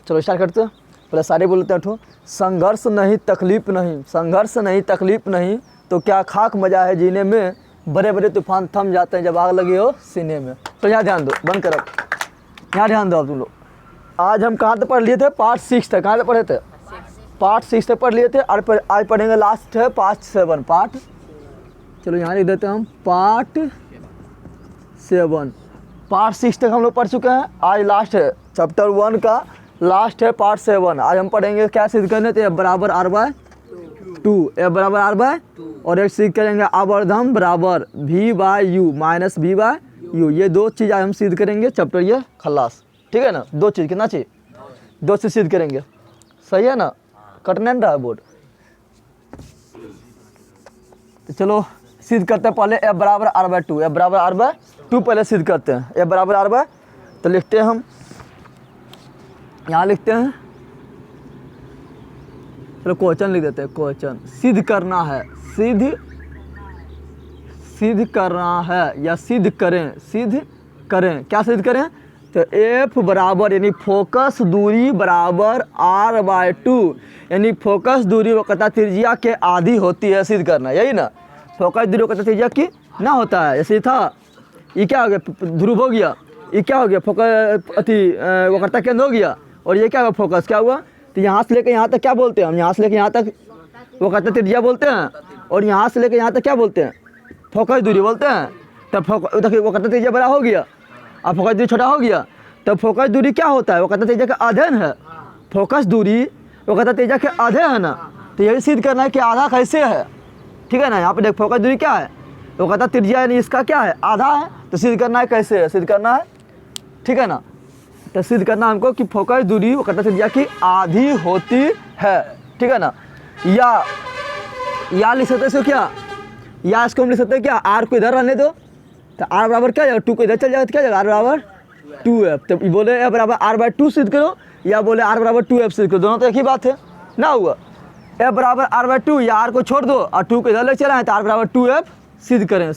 चलो स्टार्ट करते हैं। पहले सारे बोलते हैं उठो। संघर्ष नहीं तकलीफ नहीं, संघर्ष नहीं तकलीफ नहीं तो क्या खाक मजा है जीने में, बड़े बड़े तूफान थम जाते हैं जब आग लगी हो सीने में। तो यहाँ ध्यान दो, बंद करो, यहाँ ध्यान दो आप तुम लोग। आज हम कहाँ तक पढ़ लिए थे? पार्ट 6 तक। कहाँ तक पढ़े थे? पार्ट 6 तक पढ़ लिए थे। और आज पढ़ेंगे लास्ट है पार्ट 7 पार्ट। चलो यहाँ लिख देते हैं हम पार्ट 7। पार्ट 6 तक हम लोग पढ़ चुके हैं। आज लास्ट है चैप्टर 1 का, लास्ट है पार्ट 7। आज हम पढ़ेंगे क्या सिद्ध करने थे? F बराबर R/2, F बराबर R/2 और एक सिद्ध करेंगे आवर्धम बराबर V/U माइनस V/U। ये दो चीज़ आज हम सिद्ध करेंगे, चैप्टर ये खल्लास। ठीक है ना? दो चीज़ कितना चाहिए? दो चीज़ सिद्ध करेंगे, सही है ना? कटना नहीं रहा बोर्ड। तो चलो सिद्ध करते हैं पहले F बराबर R/2। F बराबर R/2 पहले सिद्ध करते हैं। F बराबर R/2 तो लिखते हैं हम, यहाँ लिखते हैं, चलो क्वेश्चन लिख देते हैं। क्वेश्चन सिद्ध करना है, सिद्ध करना है या सिद्ध करें, सिद्ध करें। क्या सिद्ध करें? तो F बराबर यानी फोकस दूरी बराबर R/2 यानी फोकस दूरी वक्रता त्रिज्या के आधी होती है, सिद्ध करना, यही ना? फोकस दूरी वक्रता त्रिज्या की ना होता है, ऐसे था। ये क्या हो गया? ध्रुव हो गया। ये क्या हो गया? फोकस वक्रता केंद्र हो गया। और ये क्या हुआ? फोकस। क्या हुआ? तो यहाँ से लेकर यहाँ तक क्या बोलते हैं हम? यहाँ से लेकर यहाँ तक वक्रता त्रिज्या बोलते हैं, और यहाँ से लेकर यहाँ तक क्या बोलते हैं? फोकस दूरी बोलते हैं। तब वक्रता त्रिज्या बड़ा हो गया, अब फोकस दूरी छोटा हो गया। तब फोकस दूरी क्या होता है? वक्रता त्रिज्या का अध्ययन है। फोकस दूरी वक्रता त्रिज्या के आधे है ना? तो यही सिद्ध करना है कि आधा कैसे है। ठीक है ना? यहाँ पे देख, फोकस दूरी क्या है? वक्रता त्रिज्या यानी इसका क्या है? आधा है। तो सिद्ध करना है कैसे है, सिद्ध करना है। ठीक है ना? तो सिद्ध करना हमको कि फोकस दूरी वक्रता त्रिज्या की आधी होती है। ठीक है ना? या लिख सकते इसको क्या? या इसको हम लिख सकते हैं क्या? R को इधर रहने दो तो R बराबर क्या जाएगा? 2 को इधर चल जाएगा तो क्या जाएगा? R बराबर 2F। तो बोले F बराबर R/2 सिद्ध करो या बोले R बराबर 2F सिद्ध करो, दोनों तो एक ही बात है ना। हुआ F बराबर R/2 या R को छोड़ दो और 2 को इधर ले चला है तो R बराबर 2F सिद्ध करें।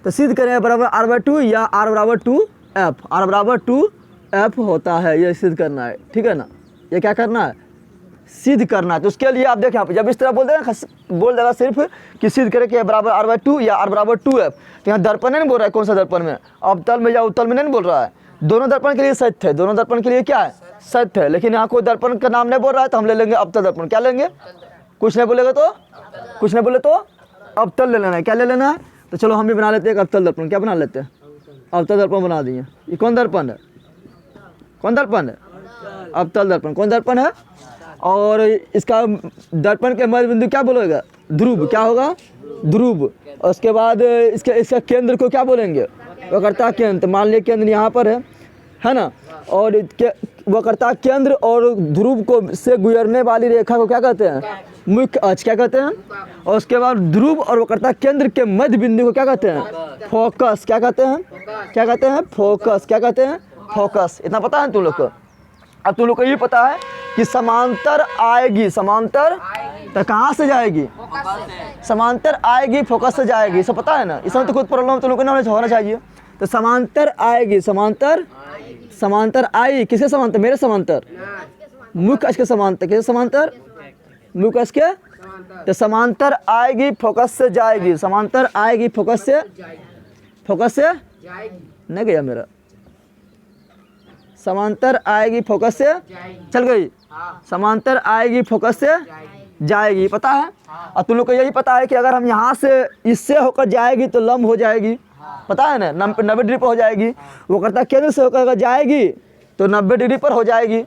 तो सिद्ध करें F बराबर R/2 या R बराबर 2F। R बराबर 2F होता है, ये सिद्ध करना है। ठीक है ना? ये क्या करना है? सिद्ध करना है। तो उसके लिए आप देखें यहाँ पे जब इस तरह बोल देगा, बोल देगा सिर्फ कि सिद्ध करें कि F बराबर R/2 या R बराबर 2F। तो यहाँ दर्पण नहीं बोल रहा है, कौन सा दर्पण में? अवतल में या उत्तल में नहीं बोल रहा है। दोनों दर्पण के लिए सत्य है, दोनों दर्पण के लिए क्या है? सत्य है। लेकिन यहाँ कोई दर्पण का नाम नहीं बोल रहा है तो हम ले लेंगे अवतल दर्पण। क्या लेंगे? कुछ नहीं बोलेगा तो कुछ नहीं बोले तो अवतल ले लेना है। क्या ले लेना है? तो चलो हम भी बना लेते हैं एक अवतल दर्पण। क्या बना लेते हैं? अवतल दर्पण बना दिए। ये कौन दर्पण है? कौन दर्पण है? अवतल दर्पण। कौन दर्पण है? और इसका दर्पण के मध्य बिंदु क्या बोलेगा? ध्रुव। क्या होगा? ध्रुव। और उसके बाद इसका केंद्र को क्या बोलेंगे? वक्रता केंद्र। मान लिया केंद्र यहाँ पर है ना? और वक्रता केंद्र और ध्रुव को से गुजरने वाली रेखा को क्या कहते हैं? मुख्य अक्ष। क्या कहते हैं? और उसके बाद ध्रुव और वक्रता केंद्र के मध्य बिंदु को क्या कहते हैं? फोकस। क्या कहते हैं? क्या कहते हैं? फोकस। क्या कहते हैं? फोकस। इतना पता है तुम लोग को? अब तुम लोग को ये पता है कि समांतर आएगी, समांतर तो कहाँ से जाएगी? समांतर आएगी, फोकस से जाएगी। सब पता है ना? इसमें तो खुद प्रॉब्लम तुम लोग को ना होना चाहिए। तो समांतर आएगी, समांतर आई किसके समांतर? मेरे समांतर, मुख्य अक्ष के समांतर। किसके समांतर? मुख्य अक्ष के। तो समांतर आएगी, फोकस से जाएगी। समांतर आएगी, फोकस से नहीं गया मेरा। समांतर आएगी, फोकस से चल गई। समांतर आएगी, फोकस से जाएगी, पता है? और तुम लोग को यही पता है कि अगर हम यहाँ से इससे होकर जाएगी तो लंब हो जाएगी, पता है ना? 90 डिग्री पर हो जाएगी। वो करता केंद्र से होकर अगर जाएगी तो 90 डिग्री पर हो जाएगी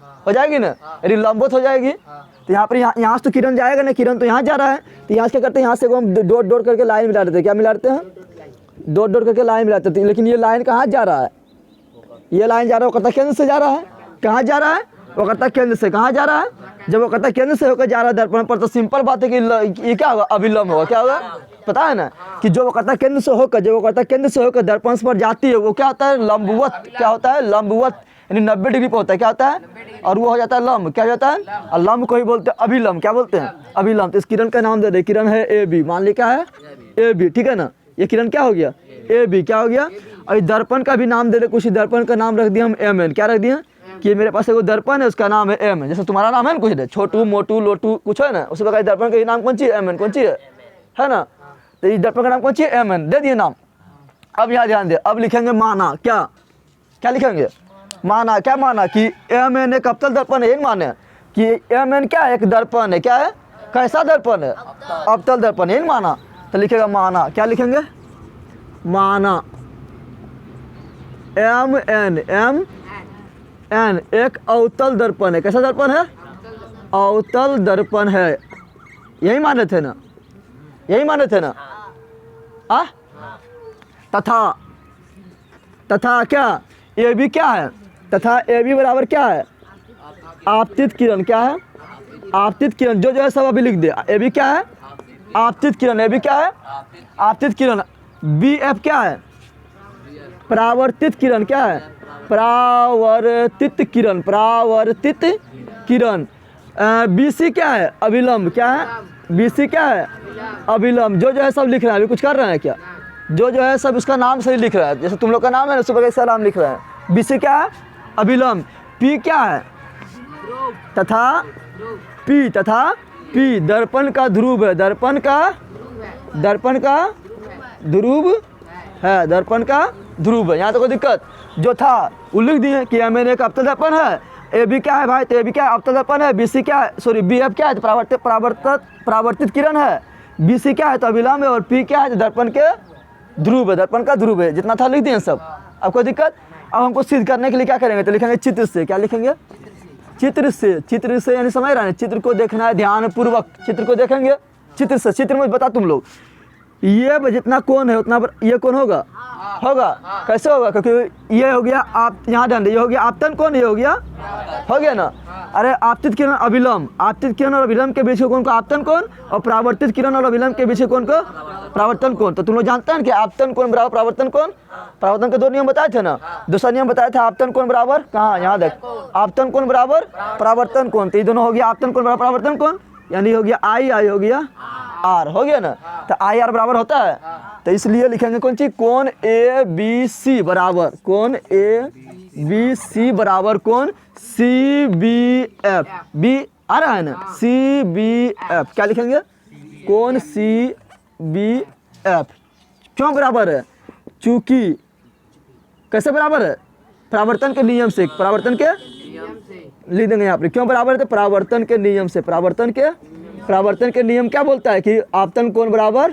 ना? यदि लंबवत हो जाएगी तो यहाँ पर यहाँ से तो किरण जाएगा ना, किरण तो यहाँ जा रहा है। तो यहाँ से क्या करते हैं? यहाँ से हम डॉट करके लाइन मिला देते हैं। क्या मिलाते हैं? डॉट करके लाइन मिलाते हैं। लेकिन ये लाइन कहाँ जा रहा है? ये लाइन जा रहा है वक्रता केंद्र से जा रहा है। कहाँ जा रहा है? वक्रता केंद्र से। कहाँ जा रहा है? जब वक्रता केंद्र से होकर जा रहा है दर्पण पर तो सिंपल बात है कि ये क्या होगा? अभिलंब होगा। क्या होगा? पता है ना कि जो वक्रता केंद्र से होकर दर्पण पर जाती है वो क्या होता है? लंबवत। क्या होता है? लंबवत यानी 90 डिग्री पर होता है। क्या होता है? और वो हो जाता है लंब। क्या हो जाता है? और लंब को ही बोलते हैं अभिलंब। क्या बोलते हैं? अभिलंब। तो इस किरण का नाम दे दे। किरण है AB। मान ली क्या है? AB। ठीक है ना? ये किरण क्या हो गया? AB। क्या हो गया? और दर्पण का भी नाम दे दे। कुछ दर्पण का नाम रख दिया हम MN। क्या रख दिया? कि मेरे पास एगो दर्पण है, उसका नाम है एम। जैसे तुम्हारा नाम है ना कुछ, छोटू मोटू लोटू कुछ है ना, उसी प्रकार दर्पण का नाम कौन सी है? M N. कौन सी है ना? तो इस दर्पण का नाम कौन सी है? M N. दे दिए नाम। अब यहाँ ध्यान दे, अब लिखेंगे माना। क्या क्या लिखेंगे? माना। क्या माना? कि एम एन एक अवतल दर्पण है। एक माने कि एम एन क्या है? एक दर्पण है। क्या है? कैसा दर्पण है? अवतल दर्पण। एक माना। तो लिखेगा माना। क्या लिखेंगे? माना। M N. एम एन एक अवतल दर्पण है। कैसा दर्पण है? अवतल दर्पण है। यही माने थे ना? यही माने थे ना? आ? तथा। तथा क्या? ए बी क्या है? तथा ए बी बराबर क्या है? आपतित किरण। क्या है? आपतित किरण। जो है सब अभी लिख दे। ए बी क्या है? आपतित किरण। ए बी क्या है? आपतित किरण। बी एफ क्या है? परावर्तित किरण। क्या है? परावर्तित किरण। परावर्तित किरण। बी सी क्या है? अभिलंब। क्या है? बी सी क्या है? अभिलंब। जो है सब लिख रहा है। अभी कुछ कर रहे हैं क्या? जो है सब उसका नाम सही लिख रहा है। जैसे तुम लोग का नाम है ना, उसी प्रकार इसका नाम लिख रहा है। बी सी क्या है? अभिलंब। पी क्या है? तथा। पी तथा पी दर्पण का ध्रुव है। दर्पण का ध्रुव है। दर्पण का ध्रुव है। यहाँ तो कोई दिक्कत जो था वो लिख दिए कि एम एन एक अवतल दर्पण है। ए बी क्या है भाई? तो ए बी क्या है? अवतल दर्पण है। बी सी क्या है? सॉरी बी एफ क्या है? तो परावर्तित किरण है। बी सी क्या है? तो अभिलंब है। और पी क्या है? तो दर्पण के ध्रुव है। दर्पण का ध्रुव है। जितना था लिख दिए सब। अब कोई दिक्कत? अब हमको सिद्ध करने के लिए क्या करेंगे? तो लिखेंगे चित्र से। क्या लिखेंगे? चित्र से। चित्र से यानी समझ रहे हैं? चित्र को देखना है ध्यान पूर्वक। चित्र को देखेंगे चित्र से। चित्र में बता तुम लोग, ये जितना कोण है उतना ये कोण होगा। कैसे होगा? क्योंकि ये हो गया आप यहाँ ध्यान दे, ये हो गया आपतन कोण, ये हो गया ना। अरे आपतित किरण अभिलंब। आपतित किरण और अभिलंब के बीच कोण को आपतन कोण, और परावर्तित किरण और अभिलंब के बीच कोण को परावर्तन कोण। तो तुम लोग जानते हैं कि आपतन कोण बराबर परावर्तन कोण। परावर्तन के दो नियम बताए थे ना। दूसरा नियम बताया था आपतन कोण बराबर कहाँ? यहाँ देख, आपतन कोण बराबर परावर्तन कोण। तो ये दोनों हो गया आपतन कोण बराबर परावर्तन कोण, यानी हो गया आई, आई हो गया आर। हो गया ना? तो आई आर बराबर होता है। तो इसलिए लिखेंगे कौन सी? कोण ए बी सी बराबर। कोण ए बी सी बराबर कोण सी बी एफ। बी आ रहा है ना? C B F. क्या लिखेंगे? कोण सी बी एफ। क्यों बराबर है? चूंकि कैसे बराबर है? परावर्तन के नियम से। परावर्तन के लिख देंगे यहाँ पे। क्यों बराबर है? तो परावर्तन के नियम से। परावर्तन के नियम क्या बोलता है कि आपतन कोण बराबर।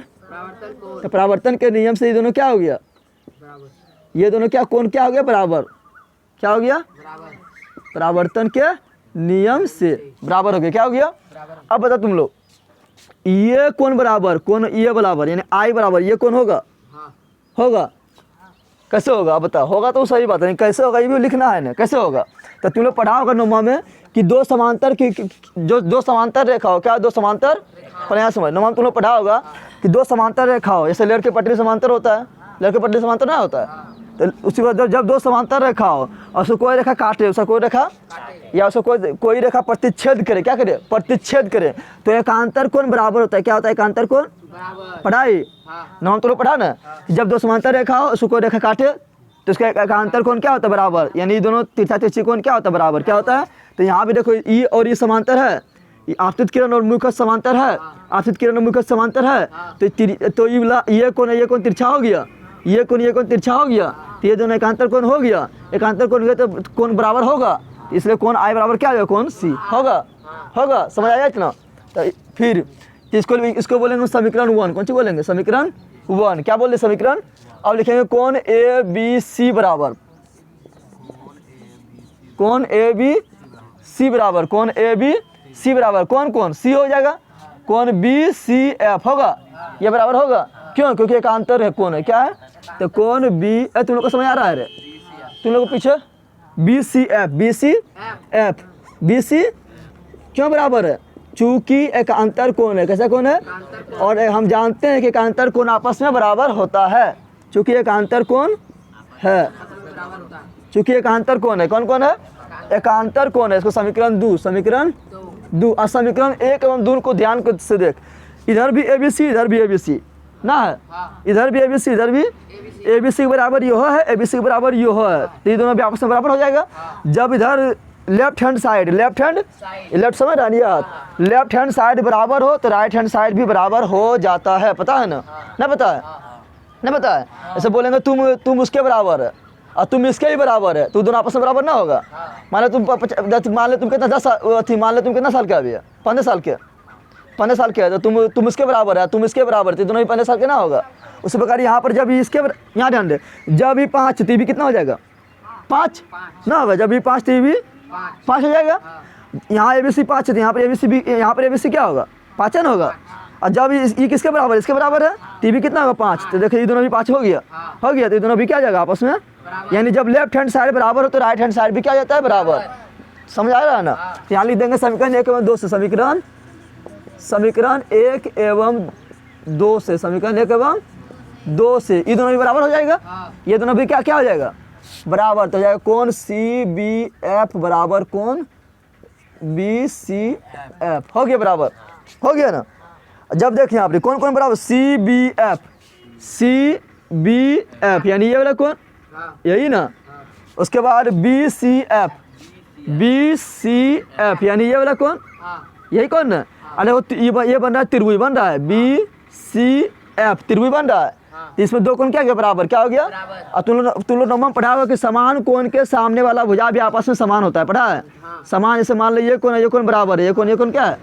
तो परावर्तन के नियम से ये दोनों क्या हो गया? ये दोनों क्या कोण क्या हो गया? बराबर। क्या हो गया? परावर्तन के नियम से बराबर हो गया। क्या हो गया? अब बता तुम लोग, ये कोण बराबर कोण ये बराबर यानी आई बराबर ये कोण होगा? होगा। कैसे होगा? बता। होगा तो सही बात है। कैसे होगा ये भी लिखना है ना। कैसे होगा? तो तुम लोग पढ़ा होगा नौमा में कि दो समांतर की जो दो समांतर रेखा हो। क्या? दो समांतर। पर यहाँ समझ, नौमा में तुम लोग पढ़ा होगा कि दो समांतर रेखा हो। जैसे लेर के पटरी समांतर होता है, लेर के पटरी समांतर ना होता है। तो उसी बात जब दो समांतर रेखा हो और उसको कोई रेखा काटे, उसका कोई रेखा या उसको कोई रेखा प्रतिच्छेद करे। क्या करे? प्रतिच्छेद करे। तो एकांतर कोण बराबर होता है। क्या होता है? एकांतर कोण। पढ़ाई नौमा तुम लोग पढ़ा ना, जब दो समांतर रेखा हो उसको कोई रेखा काटे तो उसका एकांतर कोण क्या होता है? बराबर। यानी दोनों तिरछा तिरछी कोण क्या होता है? बराबर। क्या होता है? तो यहाँ भी देखो ई और ई समांतर है। आपतित किरण और मुखज समांतर है। आपतित किरण और मुखज समांतर है। तो ये कोण तिरछा हो गया। ये कोण तिरछा हो गया। तो ये दोनों एकांतर कोण हो गया। एकांतर कोण गया तो कोण बराबर होगा। इसलिए कोण आई बराबर क्या होगा? कोण सी होगा। समझ आया इतना? तो फिर इसको बोलेंगे समीकरण 1। कौन सी बोलेंगे? समीकरण 1। क्या बोले? समीकरण। अब लिखेंगे कोण ए बी सी बराबर। कोण ए बी सी बराबर। कोण ए बी सी बराबर कौन सी हो जाएगा। कोण बी सी एफ होगा। ये बराबर होगा। क्यों? क्योंकि एकांतर है कोण है। क्या है? तो कोण बी तुम लोग को समझ आ रहा है रे? तुम लोग को पीछे B C F. B C F. B C क्यों बराबर है? चूंकि एकांतर कोण है। कैसा कोण है? और हम जानते हैं कि एकांतर कोण आपस में बराबर होता है। चूंकि एकांतर कोण है। चूंकि एकांतर कोण है। कौन है? एकांतर कोण है। इसको समीकरण 2। समीकरण 2 और समीकरण 1 एवं 2 को ध्यान से देख। इधर भी ए बी सी, इधर भी ए बी सी। ना है, इधर भी ABC, इधर भी ABC के बराबर यो है, ABC के बराबर यो है, तो ये दोनों भी आपस में बराबर हो जाएगा। जब इधर लेफ्ट हैंड साइड लेफ्ट समझ रहा नहीं हाथ, लेफ्ट हैंड साइड बराबर हो तो राइट हैंड साइड भी बराबर हो जाता है, पता है ना? ना पता है? ना पता है? ऐसे बोलेंगे तुम उसके बराबर है और तुम इसके ही बराबर है, तो दोनों आपस में बराबर ना होगा। मान लो तुम कितना 10 साल, मान लो तुम कितना साल के अभी है, 15 साल के, 15 साल के है, तो तुम इसके बराबर है, तुम इसके बराबर थे, दोनों ही 15 साल के ना होगा। उसी प्रकार यहाँ पर जब इसके यहाँ ध्यान दे, जब भी 5 तो भी कितना हो जाएगा? 5 ना होगा, जब भी 5 तो भी 5 हो जाएगा। यहाँ ABC 5 है, यहाँ पर ABC भी, यहाँ पर ABC क्या होगा? 5 ना होगा। और जब ये किसके बराबर, इसके बराबर है, तो भी कितना होगा? 5। तो देखिए ये दोनों भी 5 हो गया, तो ये दोनों भी क्या जाएगा आपस में, यानी जब लेफ्ट हैंड साइड बराबर हो तो राइट हैंड साइड भी क्या जाता है? बराबर। समझ आ रहा है ना? तो यहाँ लिख देंगे समीकरण 1 एवं 2 से, समीकरण 1 एवं 2 से, समीकरण 1 एवं 2 से ये दोनों भी बराबर हो जाएगा। ये दोनों भी क्या हो जाएगा? बराबर। तो हो जाएगा कौन CBF बराबर कौन BCF, हो गया बराबर, हो गया ना? जब देखिए यहाँ पर कौन कौन बराबर, CBF यानी ये वाला कौन, यही ना। उसके बाद BCF यानी ये वाला कौन, यही कौन ना। अरे वो ये बन रहा है, त्रिभुज बन रहा है, BCF त्रिभुज बन रहा है। तो इसमें दो कोण क्या गया? बराबर। क्या हो गया? और तुम लोग नंबर पढ़ा होगा कि समान कोण के सामने वाला भुजा भी आपस में समान होता है, पढ़ा है? समान, जैसे मान लो ये कोण है, ये कोण बराबर है, ये कोण क्या है?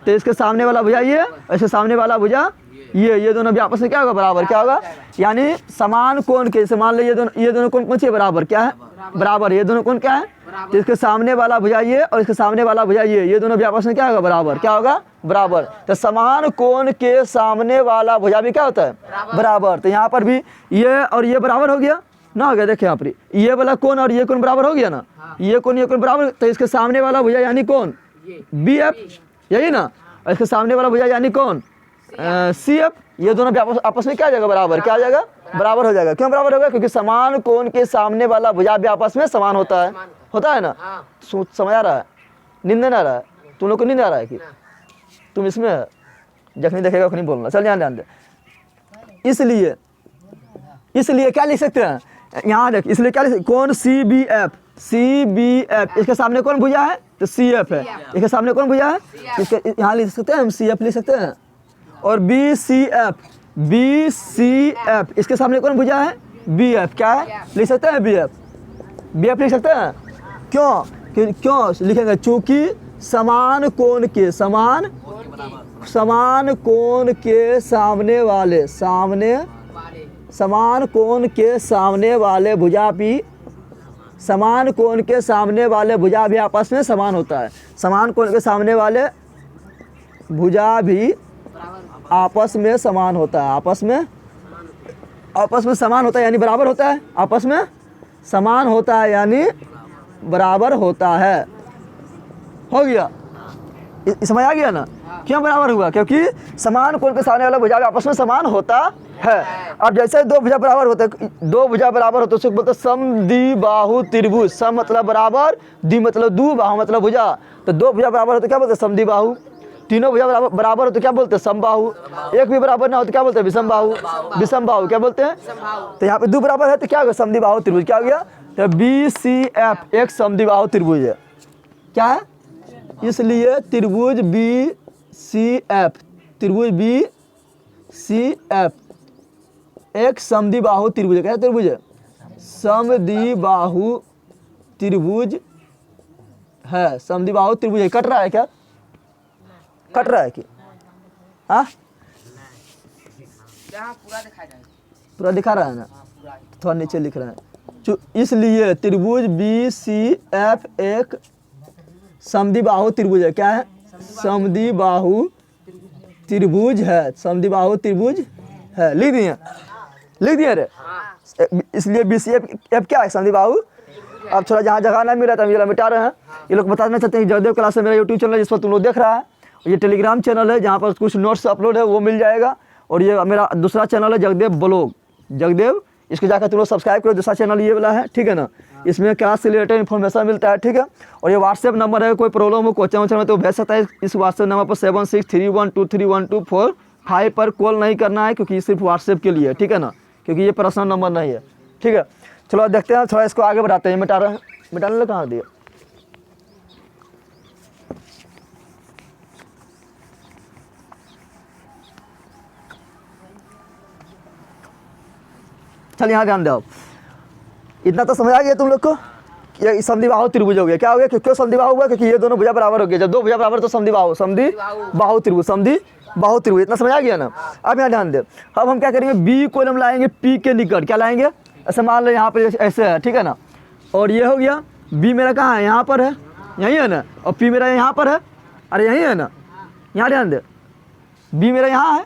तो इसके सामने वाला भुजा ये, इसके सामने वाला भुजा ये दोनों भी आपस में क्या होगा? बराबर। क्या होगा? यानी समान कोण के, जैसे मान लो ये दोनों कोण कौन सी है? बराबर। क्या है? बराबर। ये दोनों कोण क्या है? तो इसके सामने वाला भुजा ये और इसके सामने वाला भुजा ये दोनों भी आपस में क्या होगा? बराबर। क्या होगा? बराबर। तो समान कोण के सामने वाला भुजा भी क्या होता है? बराबर। तो यहाँ पर भी ये और ये बराबर हो गया ना, हो गया। देखिए यहाँ पर ये वाला कोण और ये कोण बराबर हो गया ना, ये कोण बराबर। तो इसके सामने वाला भुजा यानी कौन? BF, यही ना। और इसके सामने वाला भुजा यानी कौन? CF। ये दोनों भी आपस में क्या आ जाएगा? बराबर। क्या आ जाएगा? बराबर हो जाएगा। क्यों बराबर होगा? क्योंकि समान कोण के सामने वाला भुजा भी आपस में समान होता है ना। समझ आ रहा है? नींद नहीं आ रहा है तुम लोग को? नींद आ रहा है कि तुम इसमें जखनी देखेगा नहीं बोलना। चल ध्यान दे। इसलिए क्या लिख सकते हैं यहाँ देख, इसलिए क्या लिख सकते? कौन CBF इसके सामने कौन भुजा है? तो CF है। इसके सामने कौन भुजा है? इसके यहाँ लिख सकते हैं हम, CF लिख सकते हैं। और BCF इसके सामने कौन भुजा है? BF। क्या है? लिख सकते हैं BF लिख सकते हैं। क्यों लिखेंगे? चूंकि समान कोण के समान कोण के सामने वाले समान कोण के सामने वाले भुजा भी आपस में समान होता है। समान कोण के सामने वाले भुजा भी आपस में समान होता है। आपस में समान होता है यानी बराबर होता है। आपस में समान होता है यानी बराबर होता है। हो गया? समझ आ गया ना? क्यों बराबर हुआ? क्योंकि समान कोण के सामने वाला भुजा भी आपस में समान होता है। अब जैसे दो भुजा बराबर होते उसको बोलते समद्विबाहु त्रिभुज। सम मतलब बराबर, द्वि मतलब दो, बाहु मतलब भुजा। तो दो भुजा बराबर हो तो क्या बोलते? समद्विबाहु। तीनों भुजा बराबर हो तो क्या बोलते हैं? समबाहु। एक भी बराबर ना हो तो क्या बोलते हैं? विषमबाहु। क्या बोलते हैं? तो यहाँ पे दो बराबर है तो क्या होगा? समद्विबाहु त्रिभुज। क्या हो गया? तो BCF एक समद्विबाहु त्रिभुज है। क्या है? इसलिए त्रिभुज BCF एक समद्विबाहु त्रिभुज है। क्या त्रिभुज है? समद्विबाहु त्रिभुज है। समद्विबाहु त्रिभुज है। कट रहा है क्या? कट रहा है कि हाँ? पूरा दिखा रहा है ना? थोड़ा नीचे लिख रहा है। इसलिए त्रिभुज BCF एक समद्विबाहु त्रिभुज है। क्या है? समद्विबाहु त्रिभुज है। समद्विबाहु त्रिभुज है। लिख दिए रे। इसलिए BCF क्या है? समद्विबाहु। अब थोड़ा जहाँ जगह नहीं मिल रहा था ये मिटा रहे हैं। ये लोग बताना चाहते हैं जगदेव क्लास है मेरा यूट्यूब चैनल है, जिस पर तुम लोग देख रहा है। ये टेलीग्राम चैनल है जहाँ पर कुछ नोट्स अपलोड है, वो मिल जाएगा। और ये मेरा दूसरा चैनल है जगदेव ब्लॉग, जगदेव। इसको जाकर तुम लोग सब्सक्राइब करो। दूसरा चैनल ये वाला है, ठीक है ना? इसमें क्लास से रिलेटेड इन्फॉर्मेशन मिलता है, ठीक है। और ये व्हाट्सएप नंबर है, कोई प्रॉब्लम हो क्वेश्चन वोश्चन में तो भेज सकता है इस व्हाट्सएप नंबर पर 7631231245। 5 पर कॉल नहीं करना है, क्योंकि ये सिर्फ व्हाट्सएप के लिए है, ठीक है ना, क्योंकि ये पर्सनल नंबर नहीं है, ठीक है। चलो देखते हैं, थोड़ा इसको आगे बढ़ाते हैं। मिटाने लो, कहाँ दिया। चल यहाँ ध्यान दो, इतना तो समझ आ गया तुम लोग को। ये संधिबाहु त्रिभुज हो गया। क्या हो गया? क्यों संधिबाहु हुआ? क्योंकि ये दोनों भुजा बराबर हो गया। जब दो भुजा बराबर तो संधिबाहु त्रिभुज, संधिबाहु त्रिभुज। इतना समझ आ गया ना। अब यहाँ ध्यान दे, अब हम क्या करेंगे, बी को हम लाएंगे पी के निकट। क्या लाएंगे? ऐसे मान लो यहाँ पे ऐसे है, ठीक है ना। और ये हो गया, बी मेरा कहाँ है? यहाँ पर है, यही है ना। और पी मेरा यहाँ पर है, अरे यही है ना। यहाँ ध्यान दे, बी मेरा यहाँ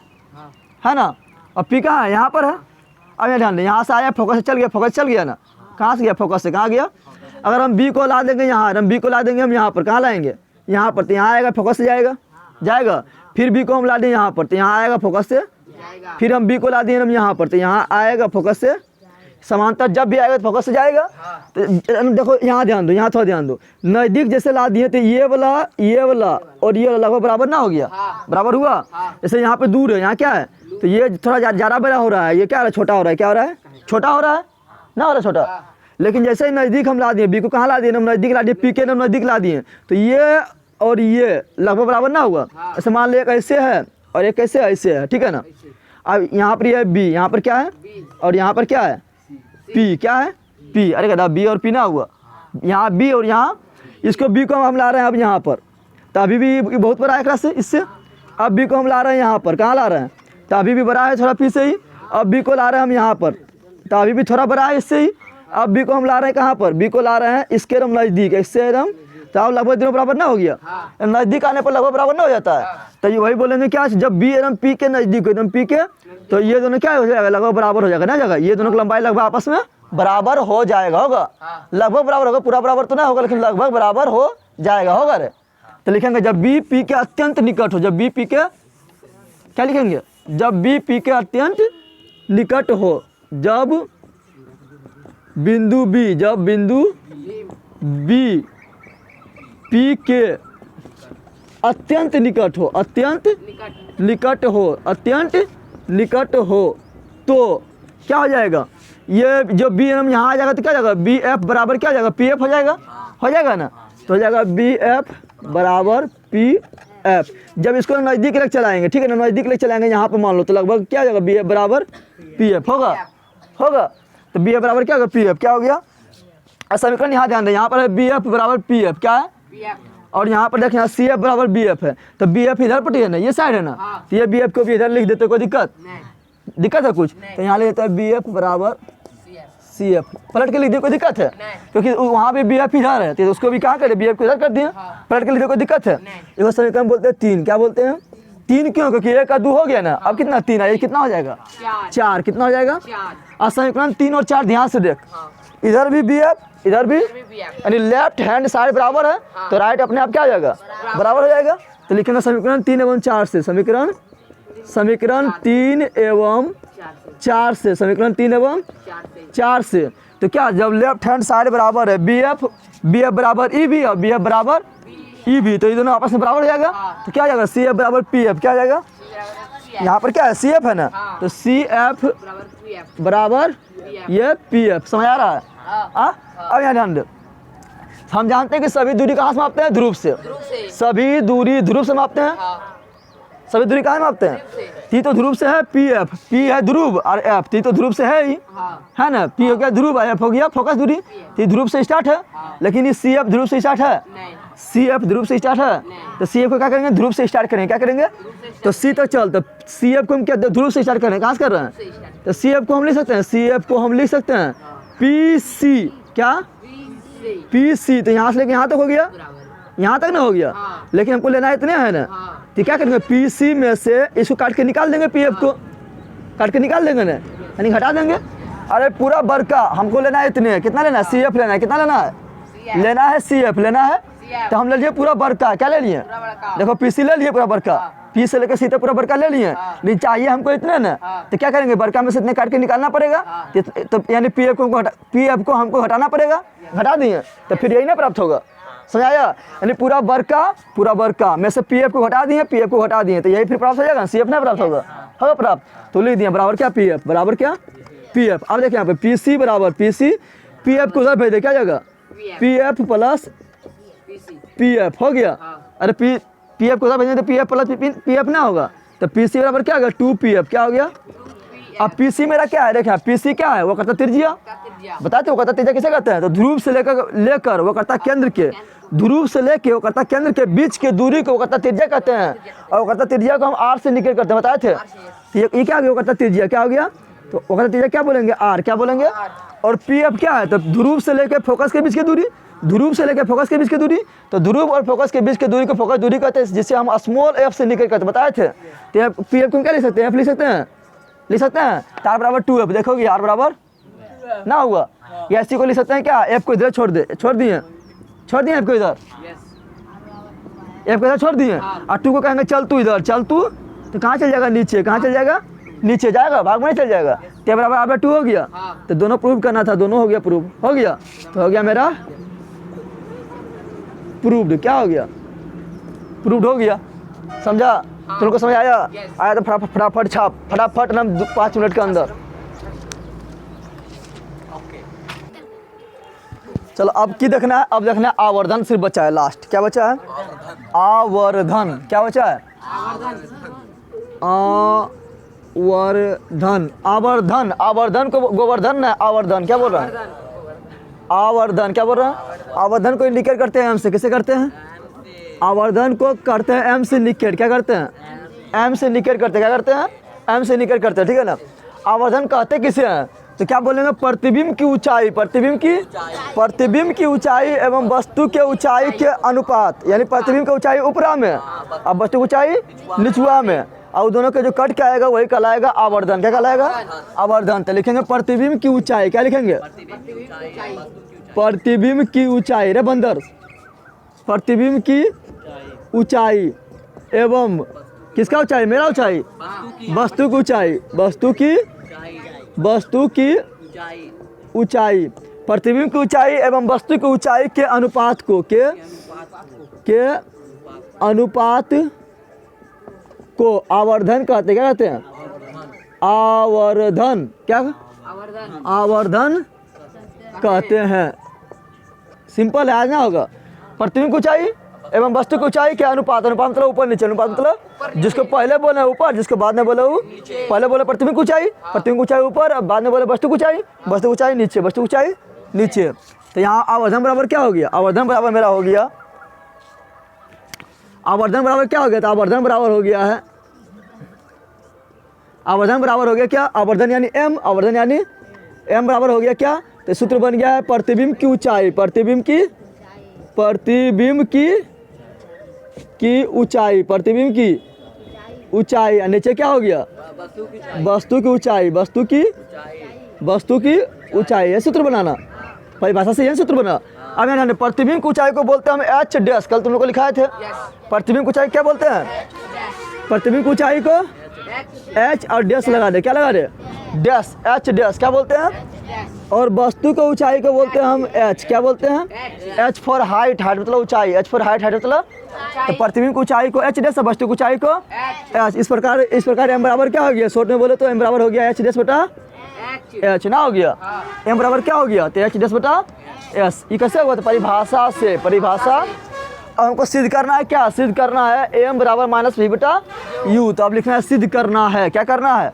है ना, और पी कहाँ है? यहाँ पर है। अब यहाँ ध्यान दे, यहाँ से आया, फोकस से चल गया, फोकस चल गया ना। कहाँ से गया? फोकस से कहाँ गया? अगर हम बी को ला देंगे यहाँ, हम बी को ला देंगे हम यहाँ पर, कहाँ लाएंगे? यहाँ पर, तो यहाँ आएगा, फोकस से जाएगा। फिर बी को हम ला दें यहाँ पर, तो यहाँ आएगा, फोकस से। फिर हम बी को ला दें हम यहाँ पर, तो यहाँ आएगा, फोकस से। समांतर जब भी आएगा तो फोकस से जाएगा। तो देखो यहाँ ध्यान दो, यहाँ थोड़ा ध्यान दो। नज़दीक जैसे ला दिए तो ये वाला और ये लगभग बराबर ना हो गया, बराबर हुआ। जैसे यहाँ पे दूर है, यहाँ क्या है, तो ये थोड़ा ज़्यादा बड़ा हो रहा है, ये क्या हो रहा है? छोटा हो रहा है। क्या हो रहा है? छोटा हो रहा है ना, हो रहा है छोटा। लेकिन जैसे ही नज़दीक हम ला दिए, बी को कहाँ ला दिए? हम नज़दीक ला दिए, पी के हम नज़दीक ला दिए, तो ये और ये लगभग बराबर ना हुआ। ऐसे मान लो एक ऐसे है और एक कैसे ऐसे है, ठीक है ना। अब यहाँ पर ये बी, यहाँ पर क्या है, और यहाँ पर क्या है? पी। क्या है? पी। अरे कहता बी और पी ना हुआ, यहाँ बी और यहाँ, इसको बी को हम ला रहे हैं अब यहाँ पर, तो अभी भी बहुत बड़ा है से इससे। अब बी को हम ला रहे हैं यहाँ पर, कहाँ ला रहे हैं? तो अभी भी बड़ा है थोड़ा पी से ही। अब बी को ला रहे हैं हम यहाँ पर, तो अभी भी थोड़ा बड़ा है इससे ही। अब बी को हम ला रहे हैं कहाँ पर? बी को ला रहे हैं इसके एकदम नज़दीक, इससे एकदम, तो अब लगभग दोनों बराबर ना हो गया। नज़दीक आने पर लगभग बराबर ना हो जाता है। तो ये वही बोलेंगे क्या, जब बी एकदम पी के नज़दीक, एकदम पी के, तो ये दोनों क्या हो जाएगा? लगभग बराबर हो जाएगा ना, जगह ये दोनों की लंबाई लगभग आपस में बराबर हो जाएगा, होगा लगभग बराबर होगा। पूरा बराबर तो ना होगा, लेकिन लगभग बराबर हो जाएगा, होगा रे। तो लिखेंगे जब बी पी के अत्यंत निकट हो, जब बी पी के, क्या लिखेंगे? जब बी पी के अत्यंत निकट हो, जब बिंदु बी पी के अत्यंत निकट हो, अत्यंत निकट हो, तो क्या हो जाएगा? ये जो बी एम यहाँ आ जाएगा तो क्या जाएगा? बी एफ बराबर क्या जाएगा? पी एफ हो जाएगा ना। तो हो जाएगा बी एफ बराबर पी एफ। जब इसको नज़दीक लेकर चलाएंगे, ठीक है ना, नज़दीक लेकर चलाएंगे यहाँ पे मान लो, तो लगभग क्या हो जाएगा? बी एफ बराबर पी एफ होगा। तो बी एफ बराबर क्या होगा? P F. क्या हो गया? समीकरण यहाँ ध्यान दें, यहाँ पर है बी एफ बराबर पी एफ, क्या है? और यहाँ पर देखें, यहाँ सी एफ बराबर बी एफ है, तो बी एफ इधर पटी है ना, ये साइड है ना, तो ये बी एफ को भी इधर लिख देते, कोई दिक्कत है कुछ? तो यहाँ लिख देता है बी एफ बराबर सी एफ, पलट के लिख दिए, कोई दिक्कत है? क्योंकि वहाँ पे बी एफ इधर है, तो उसको भी कहाँ करें? बी एफ को इधर कर दिए, पलट के लिख दिए, कोई दिक्कत है? इसको समीकरण बोलते हैं 3। क्या बोलते हैं? 3 क्यों? क्योंकि 1 का 2 हो गया ना, अब कितना? 3 है, ये कितना हो जाएगा? 4। कितना हो जाएगा? और समीकरण 3 और 4 ध्यान से देख, इधर भी बी एफ, इधर भी, यानी लेफ्ट हैंड साइड बराबर है, तो राइट अपने आप क्या हो जाएगा? बराबर हो जाएगा। तो लिखेंगे समीकरण 3 एवं 4 से, समीकरण 3 एवं 4 से, समीकरण 3 एवं 4 से। तो क्या, जब लेफ्ट हैंड साइड बराबर है, बी एफ बराबर ई बी और बी एफ बराबर ई बी, तो ये दोनों आपस में बराबर हो जाएगा। तो क्या हो जाएगा? सी एफ बराबर पी एफ। क्या हो जाएगा? यहाँ पर क्या है? सी एफ है ना, तो सी एफ बराबर ये पी एफ। समझ आ रहा है? अब यहाँ ध्यान दो, हम जानते हैं कि सभी दूरी कहाँ से मापते हैं? ध्रुव से। सभी दूरी ध्रुव से मापते हैं। सभी दूरी कहाँ मापते हैं? टी तो ध्रुव से है, पी एफ, पी है ध्रुव और एफ, टी तो ध्रुव से है ही, है ना। पी हो गया ध्रुव, एफ हो गया फोकस दूरी। टी ध्रुव से स्टार्ट है, लेकिन ये सी एफ ध्रुव से स्टार्ट है, सी एफ ध्रुव से स्टार्ट है। तो सी एफ को क्या करेंगे? ध्रुव से स्टार्ट करेंगे। क्या करेंगे? तो सी तक चल, तो सी एफ को हम क्या ध्रुव से स्टार्ट करें? कहाँ से कर रहे हैं? तो सी एफ को हम लिख सकते हैं, सी एफ को हम लिख सकते हैं पी सी। क्या? P C. तो यहाँ से लेके यहाँ तक हो गया, यहाँ तक ना हो गया, लेकिन हमको लेना है इतने है ना। तो क्या करेंगे? पी सी में से इसको काट के निकाल देंगे, पी एफ को काट के निकाल देंगे ना, यानी घटा देंगे। अरे पूरा बरका हमको लेना है इतने, कितना लेना है? सी एफ लेना है। कितना लेना है? लेना है सी एफ लेना है, तो हम ले लिए पूरा बरका। क्या ले लिए? देखो पी सी ले लिए पूरा बरका, पी से लेकर सी तक पूरा बरका ले लिए, लेकिन चाहिए हमको इतने ना। तो क्या करेंगे? बरका में से इतने काट के निकालना पड़ेगा, तो यानी पी एफ को हमको हटाना पड़ेगा। घटा दिए तो फिर यही ना प्राप्त होगा, समझ आया? यानी पूरा वर्ग का में से पी एफ को घटा दिए, तो यही फिर प्राप्त हो जाएगा, सी एफ नहीं प्राप्त होगा प्राप्त। तो लिख दिए बराबर क्या पी एफ, बराबर क्या पी एफ। अब देखिए यहाँ पे पी सी बराबर पी सी, पी एफ को उधर भेज दे, क्या जाएगा P F plus P F हो गया। अरे पी एफ को उधर भेजेंगे तो P F plus P F ना होगा, तो पी सी बराबर क्या होगा 2 पी एफ, क्या हो गया। अब पी सी मेरा क्या है, देखिए पी सी क्या है, वो करता त्रिज्या, बताते वो करता त्रिज्या किसे कहते हैं, तो ध्रुव से लेकर वो करता केंद्र के, ध्रुव से लेके वो करता केंद्र के बीच के दूरी को वो करता त्रिज्या कहते हैं, और वो करता त्रिज्या को हम आर से निकल करते हैं, बताए थे। ये क्या हो गया, वो करता त्रिज्या क्या हो गया, तो वो करता त्रिज्या क्या बोलेंगे आर, क्या बोलेंगे। और पी एफ क्या है, तो ध्रुव से लेकर फोकस के बीच की दूरी, ध्रुव से लेकर फोकस के बीच की दूरी, तो ध्रुव और फोकस के बीच की दूरी को फोकस दूरी कहते हैं, जिससे हम स्मॉल एफ से निकल करते बताए थे। तो पी एफ को क्या लिख सकते हैं, एफ लिख सकते हैं, तो आर बराबर 2 एफ, देखोगे आर बराबर ना हुआ, या इसी को लिख सकते हैं क्या, एफ को इधर छोड़ दिए एफ को इधर, एफ को इधर छोड़ दिए, और 2 को कहेंगे चल तू इधर, तो कहाँ चल जाएगा नीचे, नीचे जाएगा, भाग में नहीं चल जाएगा। तो बराबर आर 2 हो गया, तो दोनों प्रूव करना था, दोनों हो गया प्रूव, हो गया, तो हो गया मेरा प्रूव्ड, क्या हो गया प्रूव्ड हो गया, समझा तुमको समझ आया? आया तो फटाफट छाप, फटाफट ना 5 मिनट के अंदर। चलो अब की देखना है, अब देखना है आवर्धन सिर्फ बचा है, लास्ट क्या बचा है, आवर्धन, क्या बचा है आवर्धन, आवर्धन को गोवर्धन है, आवर्धन क्या बोल रहा है, आवर्धन क्या बोल रहा है, आवर्धन को इंडिकेट करते हैं एम से, किसे करते हैं, आवर्धन को करते हैं एम से निकेट, क्या करते हैं एम से निकेट करते हैं, क्या करते हैं एम से निकेट करते हैं, ठीक है ना। आवर्धन कहते किसे हैं, तो क्या बोलेंगे प्रतिबिंब की ऊंचाई, प्रतिबिंब की ऊंचाई एवं वस्तु के ऊंचाई के अनुपात, यानी प्रतिबिंब की ऊंचाई ऊपरा में, अब वस्तु की ऊंचाई निचुआ में, और दोनों के जो कट क्या आएगा वही कहलाएगा आवर्धन, क्या कहलाएगा आवर्धन। तो लिखेंगे प्रतिबिंब की ऊंचाई, क्या लिखेंगे प्रतिबिंब की ऊंचाई, रे बंदर, प्रतिबिंब की ऊंचाई एवं किसका ऊंचाई, मेरा ऊंचाई, वस्तु की ऊंचाई, वस्तु की ऊंचाई, प्रतिबिंब की ऊंचाई एवं वस्तु की ऊंचाई के अनुपात को, के अनुपात को आवर्धन कहते, क्या कहते हैं आवर्धन, क्या आवर्धन कहते हैं। सिंपल है, आज ना होगा, प्रतिबिंब की ऊंचाई एवं वस्तु की ऊंचाई के अनुपात, अनुपात मतलब ऊपर नीचे, अनुपात मतलब जिसको पहले बोले ऊपर, जिसको बाद में बोले पहले बोले प्रतिबिंब की ऊंचाई, प्रतिबिंब की ऊंचाई ऊपर, अब बाद में बोले वस्तु की ऊंचाई, वस्तु की ऊंचाई नीचे, वस्तु की ऊंचाई नीचे। तो यहाँ आवर्धन बराबर क्या हो गया, आवर्धन बराबर मेरा हो गया, आवर्धन बराबर क्या हो गया, तो आवर्धन बराबर हो गया है, आवर्धन बराबर हो गया क्या, आवर्धन यानी एम, आवर्धन यानी एम बराबर हो गया क्या, तो सूत्र बन गया है प्रतिबिंब की ऊंचाई, प्रतिबिंब की ऊंचाई, प्रतिबिंब की ऊंचाई, नीचे क्या हो गया वस्तु की ऊंचाई, वस्तु की ऊंचाई, ये सूत्र बनाना, परिभाषा से यह सूत्र बना। अब यहाँ प्रतिबिंब की ऊंचाई को बोलते हैं हम एच डैश, कल तुम लोग को लिखाए थे, प्रतिबिंब की ऊंचाई क्या बोलते हैं, प्रतिबिंब की ऊंचाई को एच और डैश लगा दे, क्या लगा दे डैश, एच डैश क्या बोलते हैं, और वस्तु की ऊंचाई को बोलते हैं हम एच, क्या बोलते हैं एच फॉर हाइट, हाइट मतलब ऊंचाई, एच फॉर हाइट, हाइट मतलब, तो प्रतिबिंब की ऊंचाई को एच डैश, वस्तु की ऊंचाई को एच, इस प्रकार एम बराबर क्या हो गया, शॉर्ट में बोले तो एम बराबर हो गया एच डैश बटा एच ना हो गया, एम बराबर क्या हो गया, तो एच डैश बटा एस। ये कैसे हुआ, तो परिभाषा से, परिभाषा, और हमको सिद्ध करना है, क्या सिद्ध करना है, एम बराबर माइनस वी बटा यू, तो अब लिखना है सिद्ध करना है, क्या करना है,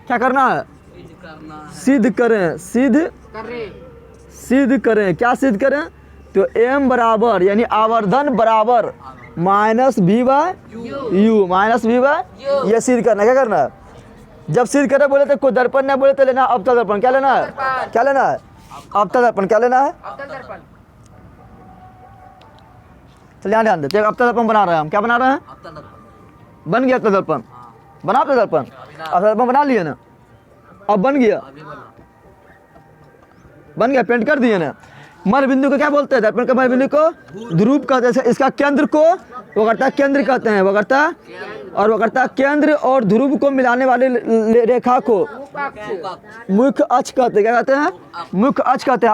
क्या करना है, सिद्ध करें, सिद्ध करें, क्या सिद्ध करें, तो एम बराबर यानी आवर्धन बराबर minus V by U, minus V by, ये सिद्ध करना, क्या करना है, जब सिद्ध करें बोले तो कोई दर्पण नहीं बोले तो लेना अवतल दर्पण, क्या लेना है, क्या लेना है अवतल दर्पण, क्या लेना है, चलिए ध्यान देते हैं, अवतल दर्पण बना रहे हैं हम, क्या बना रहे हैं, बन गया अवतल दर्पण, बना अवतल दर्पण, अवतल दर्पण बना लिए ना, अब बन गया, पेंट कर दिए ना। मध्य बिंदु को क्या बोलते हैं, दर्पण के मध्य बिंदु को ध्रुव कहते हैं, इसका केंद्र को वो करता है केंद्र कहते हैं, वो करता है, और वो करता है केंद्र और ध्रुव को मिलाने वाली रेखा को मुख्य अक्ष कहते हैं, क्या कहते हैं मुख्य अक्ष कहते हैं।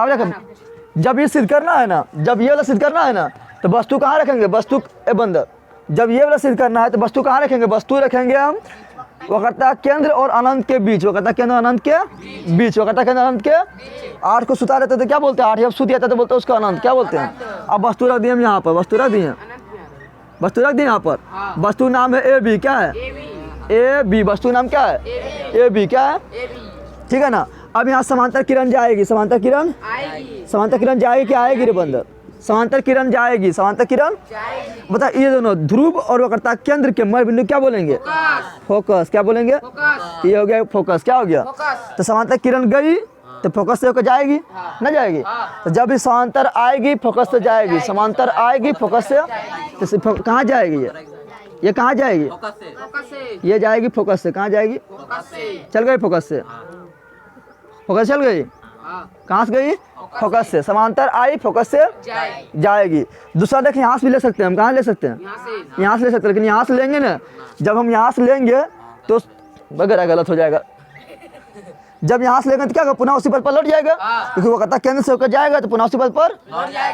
जब ये सिद्ध करना है ना, जब ये वाला सिद्ध करना है ना, तो वस्तु कहाँ रखेंगे, वस्तु ए बंदर, जब ये वाला सिद्ध करना है तो वस्तु कहाँ रखेंगे, वस्तु रखेंगे हम वक्रता केंद्र और अनंत के बीच, वक्रता केंद्र अनंत के बीच, वक्रता केंद्र अनंत के। 8 को सुता रहते तो क्या बोलते हैं, 8 जब सुत जाता तो बोलते हैं उसका अनंत, क्या बोलते हैं। अब वस्तु रख दिए हम यहाँ पर, वस्तु रख दिए, वस्तु रख दिए यहाँ पर, वस्तु नाम है ए बी, क्या है ए बी, वस्तु नाम क्या है ए बी, क्या है, ठीक है ना। अब यहाँ समांतर किरण जाएगी, समांतर किरण, समांतर किरण जाएगी, क्या आएगी रे बंदर, समांतर किरण जाएगी, समांतर किरण। बता ये दोनों ध्रुव और वक्रता केंद्र के मध्य बिंदु क्या बोलेंगे, फोकस, क्या बोलेंगे, ये हो गया फोकस, क्या हो गया। तो समांतर किरण गई तो फोकस से होकर जाएगी ना, जाएगी। तो जब भी समांतर आएगी फोकस से जाएगी, समांतर आएगी फोकस से, तो कहाँ जाएगी ये कहाँ जाएगी, ये जाएगी फोकस से, कहाँ जाएगी, चल गई फोकस से, फोकस चल गई, कहाँ से गई, फोकस से, समांतर आई फोकस से जाएगी। दूसरा देखिए यहाँ से भी ले सकते हैं हम, कहाँ ले सकते हैं, यहाँ से ले सकते हैं, लेकिन यहाँ से लेंगे ना, जब हम यहाँ से लेंगे तो वगैरह गलत हो जाएगा। जब यहाँ से लेंगे तो क्या होगा, पुनः उसी पद पर लौट जाएगा, क्योंकि वो कहता केंद्र से होकर जाएगा तो पुनः उसी पद पर,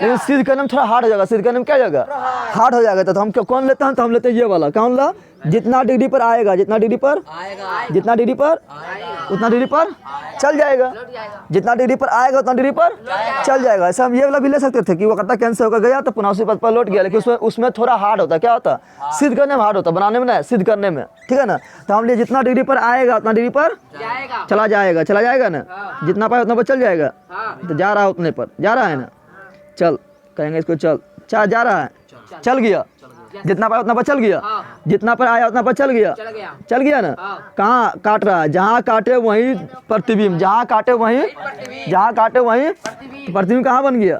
लेकिन सिद्ध करने में थोड़ा हार्ड हो जाएगा, सिद्ध करने में क्या जाएगा, हार्ड हो जाएगा। तो हम कौन लेते हैं, तो हम लेते हैं ये वाला, कौन ला, जितना डिग्री पर आएगा, जितना डिग्री पर, जितना डिग्री पर उतना डिग्री पर चल जाएगा, जितना डिग्री पर आएगा उतना डिग्री पर चल जाएगा। ऐसा हम ये वाला भी ले सकते थे कि वो कहता कैंसिल होकर गया तो पुनः उसी पद पर लौट गया, लेकिन उसमें थोड़ा हार्ड होता, क्या होता, सिद्ध करने में हार्ड होता, बनाने में नहीं, सिद्ध करने में, ठीक है ना। तो हम लिए जितना डिग्री पर आएगा उतना डिग्री पर चला जाएगा, चला जाएगा ना, जितना पाए उतना पर चल जाएगा। तो जा रहा है उतने पर, जा रहा है ना, चल कहेंगे इसको, चल जा रहा है, चल गया, जितना पाया उतना पर चल गया, जितना पर आया उतना पर चल गया, चल गया ना। कहाँ काट रहा है, जहाँ काटे वहीं प्रतिबिंब, जहाँ काटे वहीं, जहाँ काटे वहीं प्रतिबिंब कहाँ बन गया,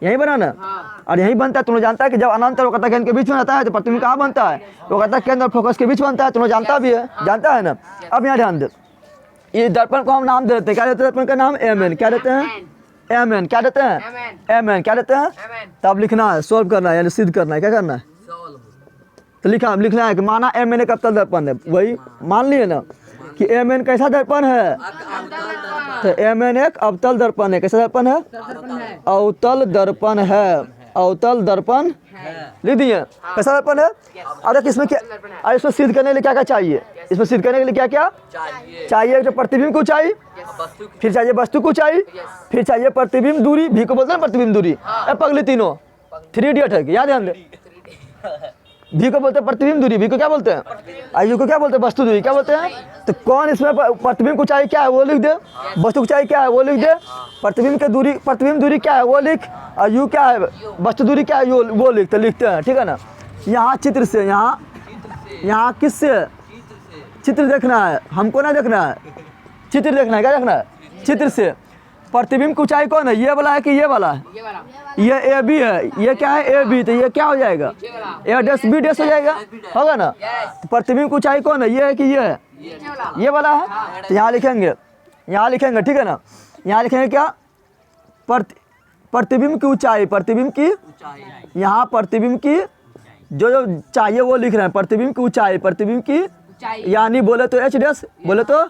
यही बना ना। और यही बनता है, तुम लोग जानता है कि जब अनंत और वक्रता केंद्र के बीच में रहता है तो प्रतिबिंब कहाँ बनता है, वक्रता केंद्र और फोकस के बीच बनता है, तुम लोग जानता भी है, जानता है ना। अब यहाँ ध्यान दे, ये दर्पण को हम नाम दे देते हैं, क्या देते हैं, दर्पण का नाम एम एन, क्या देते हैं, एम एन, क्या देते हैं, एम एन, क्या देते हैं। तब लिखना है, सोल्व करना है, यानी सिद्ध करना है, क्या करना है, तो लिखना है कि माना एम एन एक अवतल दर्पण है, वही मान लिए ना कि एम एन कैसा दर्पण है, तो एम एन एक अवतल दर्पण है, कैसा दर्पण है, अवतल दर्पण है, अवतल दर्पण लिख दिए, कैसा दर्पण है। और इसमें क्या, और इसमें सिद्ध करने के लिए क्या क्या चाहिए, इसमें सिद्ध करने के लिए क्या क्या चाहिए, जो प्रतिबिंब को चाहिए, फिर चाहिए वस्तु को चाहिए, फिर चाहिए प्रतिबिंब दूरी, भी को बोलते हैं प्रतिबिंब दूरी, पगली तीनों 3 इडियट है, याद ध्यान दे, भी को बोलते हैं प्रतिबिंब दूरी, भी को क्या बोलते हैं, आयु को क्या बोलते हैं, वस्तु दूरी, क्या बोलते हैं। तो कौन इसमें प्रतिबिंब को चाहिए क्या है वो लिख दे, वस्तु को चाहिए क्या है वो लिख दे, प्रतिबिंब के दूरी, प्रतिबिंब दूरी क्या है वो लिख, और यू क्या है, वस्तु दूरी क्या है वो लिखते लिखते हैं, ठीक है ना। यहाँ चित्र से, यहाँ किससे, चित्र देखना है, हमको ना देखना है, चित्र देखना है, क्या देखना है, चित्र से। प्रतिबिंब की ऊंचाई कौन है, ये वाला है कि ये वाला है, ये ए बी है, ये क्या है ए बी, तो ये क्या हो जाएगा, ए डैश बी डैश हो जाएगा, होगा ना। तो प्रतिबिंब की ऊंचाई कौन है, ये है कि ये है, ये वाला है। तो यहाँ लिखेंगे, यहाँ लिखेंगे, ठीक है ना, यहाँ लिखेंगे क्या, प्रतिबिंब की ऊंचाई, प्रतिबिंब की, यहाँ प्रतिबिंब की जो जो चाहिए वो लिख रहे हैं, प्रतिबिंब की ऊंचाई, प्रतिबिंब की, यानी बोले तो एच डैश, बोले तो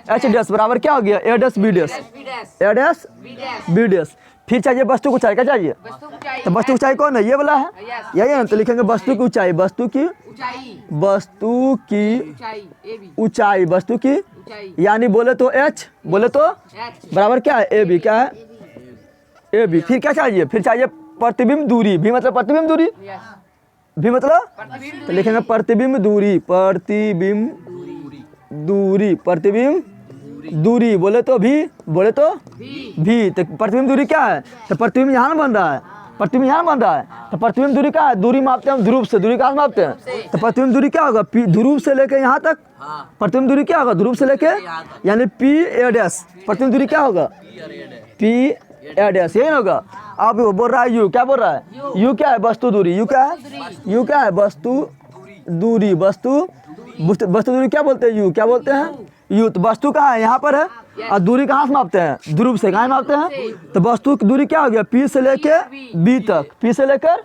एच डैश बराबर क्या हो गया, ए डैश बी डैश, ए डैश बी डैश। फिर चाहिए वस्तु की ऊंचाई, क्या चाहिए, तो वस्तु की ऊंचाई कौन है, ये वाला है, यही है, तो लिखेंगे वस्तु की ऊंचाई, वस्तु की, वस्तु की ऊंचाई, वस्तु की, यानी बोले तो एच, बोले तो बराबर क्या है, ए बी, क्या है ए बी। फिर क्या चाहिए, फिर चाहिए प्रतिबिंब दूरी, भी मतलब प्रतिबिंब दूरी, भी मतलब, तो लिखेंगे प्रतिबिंब दूरी, प्रतिबिंब दूरी, प्रतिबिंब दूरी, बोले तो भी, बोले तो भी। तो प्रतिबिंब दूरी क्या है, तो प्रतिबिंब यहाँ बन रहा है, प्रतिबिंब यहाँ बन रहा है, तो प्रतिबिंब दूरी क्या है, दूरी मापते हैं हम ध्रुव से, दूरी कहाँ मापते हैं, तो प्रतिबिंब दूरी क्या होगा, ध्रुव से लेके यहाँ तक, प्रतिबिंब दूरी क्या होगा, ध्रुव से लेके, यानी पी ए डैश, प्रतिबिंब दूरी क्या होगा, पी ए डैश, यही होगा। अब वो बोल रहा है यू, क्या बोल रहा है, यू क्या है, वस्तु दूरी, यू क्या है, यू क्या है, वस्तु दूरी, वस्तु दूरी क्या बोलते हैं, यू क्या बोलते हैं, यू। तो वस्तु कहाँ है, यहाँ पर है, और दूरी कहाँ से मापते हैं, ध्रुव से, कहाँ मापते हैं, तो वस्तु की दूरी क्या हो गया, पी से लेके बी तक, पी से लेकर,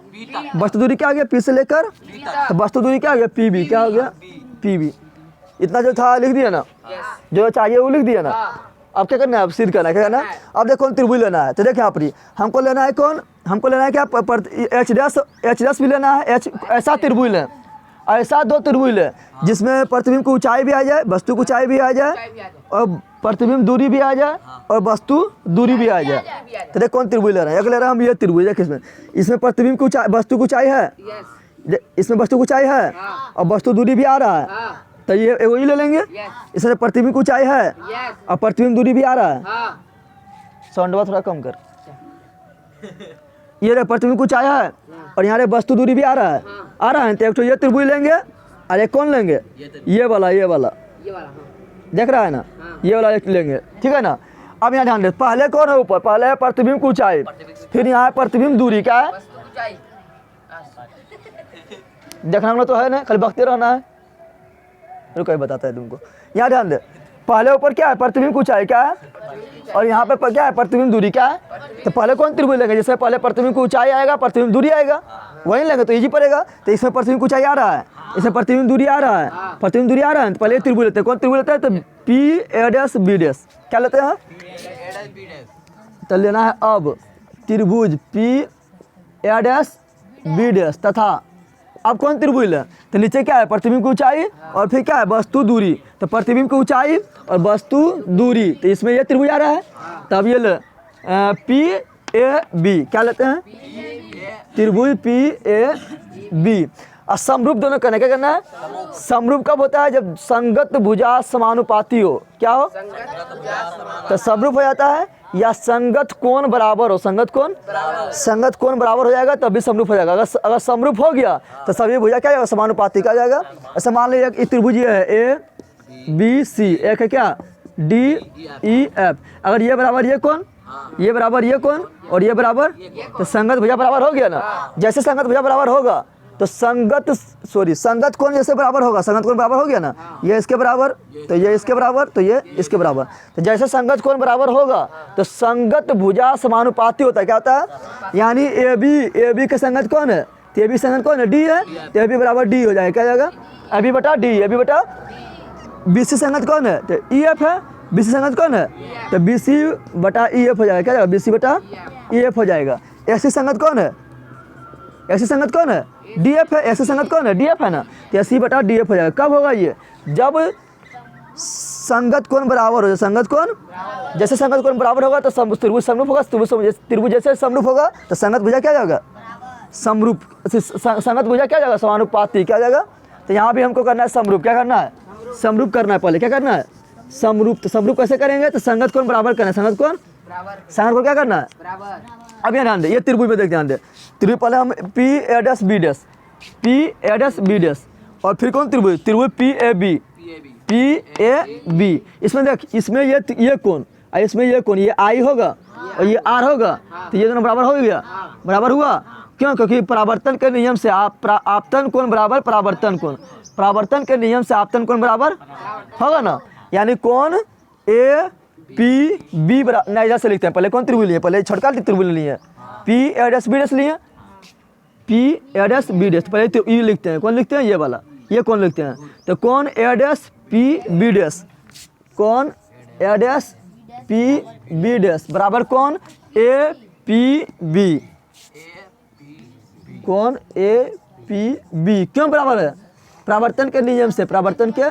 वस्तु दूरी क्या हो गया, पी से लेकर, तो वस्तु दूरी क्या हो गया, पी बी, क्या हो गया, पी बी। इतना जो था लिख दिया ना, जो चाहिए वो लिख दिया ना। अब क्या करना है, अब सिद्ध करना है, क्या करना है, अब देखो कौन त्रिभुज लेना है। तो देखिए यहाँ पर हमको लेना है कौन, हमको लेना है क्या, एच डैश भी लेना है, एच ऐसा त्रिभुज लें, ऐसा दो त्रिभुज लें जिसमें प्रतिबिंब की ऊंचाई भी आ जाए, वस्तु की ऊंचाई भी आ जाए, और प्रतिबिंब दूरी भी आ जाए, और वस्तु दूरी भी आ जाए। तो देख कौन त्रिभुज ले रहे हैं, एक ले रहे हैं हम ये त्रिभुज, देख इसमें प्रतिबिंब की ऊंचाई, वस्तु की ऊंचाई है, इसमें वस्तु की ऊंचाई है और वस्तु दूरी भी आ रहा है, तो ये वही ले लेंगे। इसमें प्रतिबिंब की ऊंचाई है और प्रतिबिंब दूरी भी आ रहा है, साउंड थोड़ा कम कर, ये प्रतिबिंब की ऊंचाई है और यहाँ वस्तु दूरी भी आ रहा है, तो एक तो ये त्रिभुज लेंगे और एक कौन लेंगे, ये वाला देख रहा है ना, ये वाला एक लेंगे, ठीक है ना। अब यहाँ ध्यान दे, पहले कौन है ऊपर, पहले है प्रतिबिंब की ऊंचाई, फिर यहाँ है प्रतिबिंब दूरी, क्या है देखना हम लोग तो है ना, खाली बखते रहना है, रुको बताता है तुमको। यहाँ ध्यान दे, पहले ऊपर क्या है, प्रतिबिंब की ऊंचाई क्या है, और यहाँ पे क्या है, प्रतिबिंब दूरी क्या है। तो पहले कौन त्रिभुज लेंगे, जैसे पहले प्रतिबिंब की ऊंचाई आएगा, प्रतिबिंब दूरी आएगा, वही लेंगे तो इजी पड़ेगा। तो इसमें प्रतिबिंब की ऊंचाई आ रहा है, इसमें प्रतिबिंब दूरी आ रहा है, प्रतिबिंब दूरी आ रहा है, तो पहले त्रिभुज लेते हैं। कौन त्रिभुज लेते हैं, तो P A dash B dash, क्या लेते हैं, तो लेना है अब त्रिभुज P A dash B dash तथा, अब कौन त्रिभुज ले, तो नीचे क्या है, प्रतिबिंब की ऊंचाई और फिर क्या है, वस्तु दूरी, तो प्रतिबिंब की ऊंचाई और वस्तु दूरी, तो इसमें ये त्रिभुज आ रहा है। तब ये ले पी ए बी, क्या लेते हैं, त्रिभुज पी ए बी। और समरूप दोनों करना, क्या करना है, समरूप कब होता है, जब संगत भुजा समानुपाती हो, क्या हो, तो समरूप हो जाता है, या संगत कोण बराबर हो, संगत कोण बराबर हो जाएगा तब भी समरूप हो जाएगा। अगर समरूप हो गया तो सभी भुजा क्या जाएगा, समानुपाती क्या जाएगा। ऐसा मान लीजिए एक त्रिभुज ये है ए बी सी, एक है क्या डी ई एफ, अगर ये बराबर ये कौन, ये बराबर ये कौन और ये बराबर, तो संगत भुजा बराबर हो गया ना। जैसे संगत भुजा बराबर होगा तो संगत कोण जैसे बराबर होगा, संगत कोण बराबर हो गया ना, ये इसके बराबर तो ये इसके बराबर तो ये इसके बराबर, तो जैसे संगत कोण बराबर होगा तो संगत भुजा समानुपाती होता है, क्या होता है, यानी ए बी के संगत कौन है, तो ए बी संगत कौन है, डी है, तो ए बी बराबर डी हो जाएगा, क्या जाएगा, ए बी बटा डी, ए बी बटा बी सी संगत कौन है, तो ई एफ है, बी सी संगत कौन है, तो बी सी बटा ई एफ हो जाएगा, क्या जाएगा, बी सी बटा ई एफ हो जाएगा। ऐसी संगत कौन है, ऐसी संगत कौन है, डी एफ है, ऐसी संगत कौन है, डी एफ है ना, तो ऐसी बटा डी एफ हो जाएगा। कब होगा ये, जब संगत कोण बराबर हो, संगत कोण, जैसे संगत कोण बराबर होगा तो त्रिभुज समरूप होगा, त्रिभुज जैसे समरूप होगा तो संगत भुजा क्या जाएगा, समरूप, संगत भुजा क्या जाएगा, समानुपाती क्या जाएगा। तो यहाँ भी हमको करना है समरूप, क्या करना है, समरूप करना है, पहले क्या करना है, समरूप। तो समरूप कैसे करेंगे, तो संगत कोण बराबर करना है, संगत कोण क्या करना है। अब यहाँ ध्यान दे, ये त्रिभुज में देख ध्यान दे, त्रिभुज पहले हम P A dash B dash, P A dash B dash, और फिर कौन त्रिभुज, त्रिभुज पी ए बी। इसमें देख, इसमें ये कोण और इसमें ये कोण, ये आई होगा और ये आर होगा, तो ये दोनों बराबर हो गया, बराबर हुआ, क्यों, क्योंकि परावर्तन के नियम से आपतन कोण बराबर परावर्तन कोण, परावर्तन के नियम से आपतन कोण बराबर होगा ना, यानी कोण ए पी बी बराबर, नहीं इधर से लिखते हैं, पहले कौन त्रिभुज लिए, पहले छोटका त्रिभुज लिए, P A dash B dash लिए, P A dash B dash, पहले ये लिखते हैं, कौन लिखते हैं, ये वाला, ये कौन लिखते हैं, तो कौन ए डैश पी बी डैश, कौन ए डैश पी बी डैश बराबर कौन ए पी बी, कौन ए पी बी क्यों बराबर है, परावर्तन के नियम से, परावर्तन के